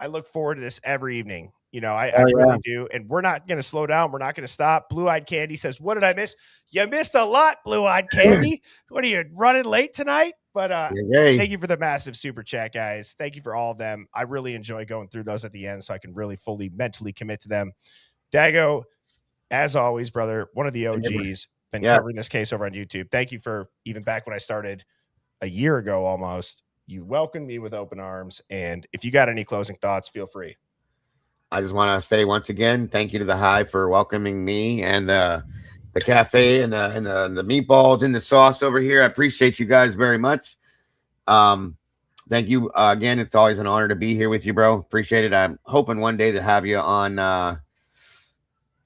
look forward to this every evening. You know, I really do. And we're not going to slow down. We're not going to stop. Blue-Eyed Candy says, what did I miss? You missed a lot, Blue-Eyed Candy. What are you running late tonight? But thank you for the massive super chat, guys. Thank you for all of them. I really enjoy going through those at the end so I can really fully mentally commit to them. Dago, as always, brother, one of the OGs, been covering this case over on YouTube. Thank you for even back when I started a year ago almost. You welcomed me with open arms. And if you got any closing thoughts, feel free. I just want to say once again, thank you to the Hive for welcoming me and the cafe and the meatballs and the sauce over here. I appreciate you guys very much. Thank you again. It's always an honor to be here with you, bro. Appreciate it. I'm hoping one day to have you on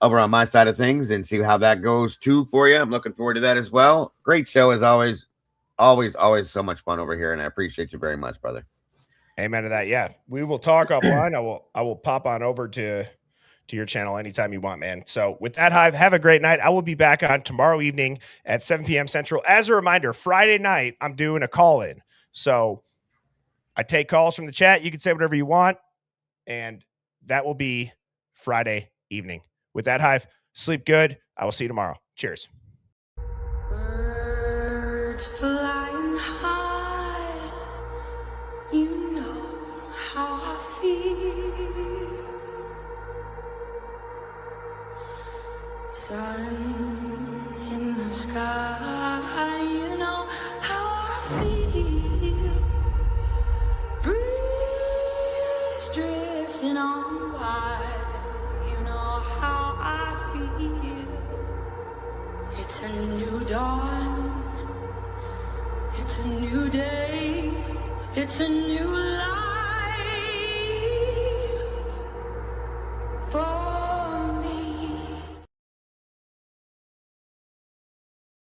over on my side of things and see how that goes too for you. I'm looking forward to that as well. Great show as always. Always so much fun over here, and I appreciate you very much, brother. Amen to that. Yeah, we will talk offline. I will pop on over to your channel anytime you want, man. So with that, Hive, have a great night. I will be back on tomorrow evening at 7 p.m. Central. As a reminder, Friday night, I'm doing a call-in. So I take calls from the chat. You can say whatever you want, and that will be Friday evening. With that, Hive, sleep good. I will see you tomorrow. Cheers. Birds flying high, you know how I feel. Sun in the sky, you know how I feel. Breeze drifting on by, you know how I feel. It's a new dawn, it's a new day, it's a new life.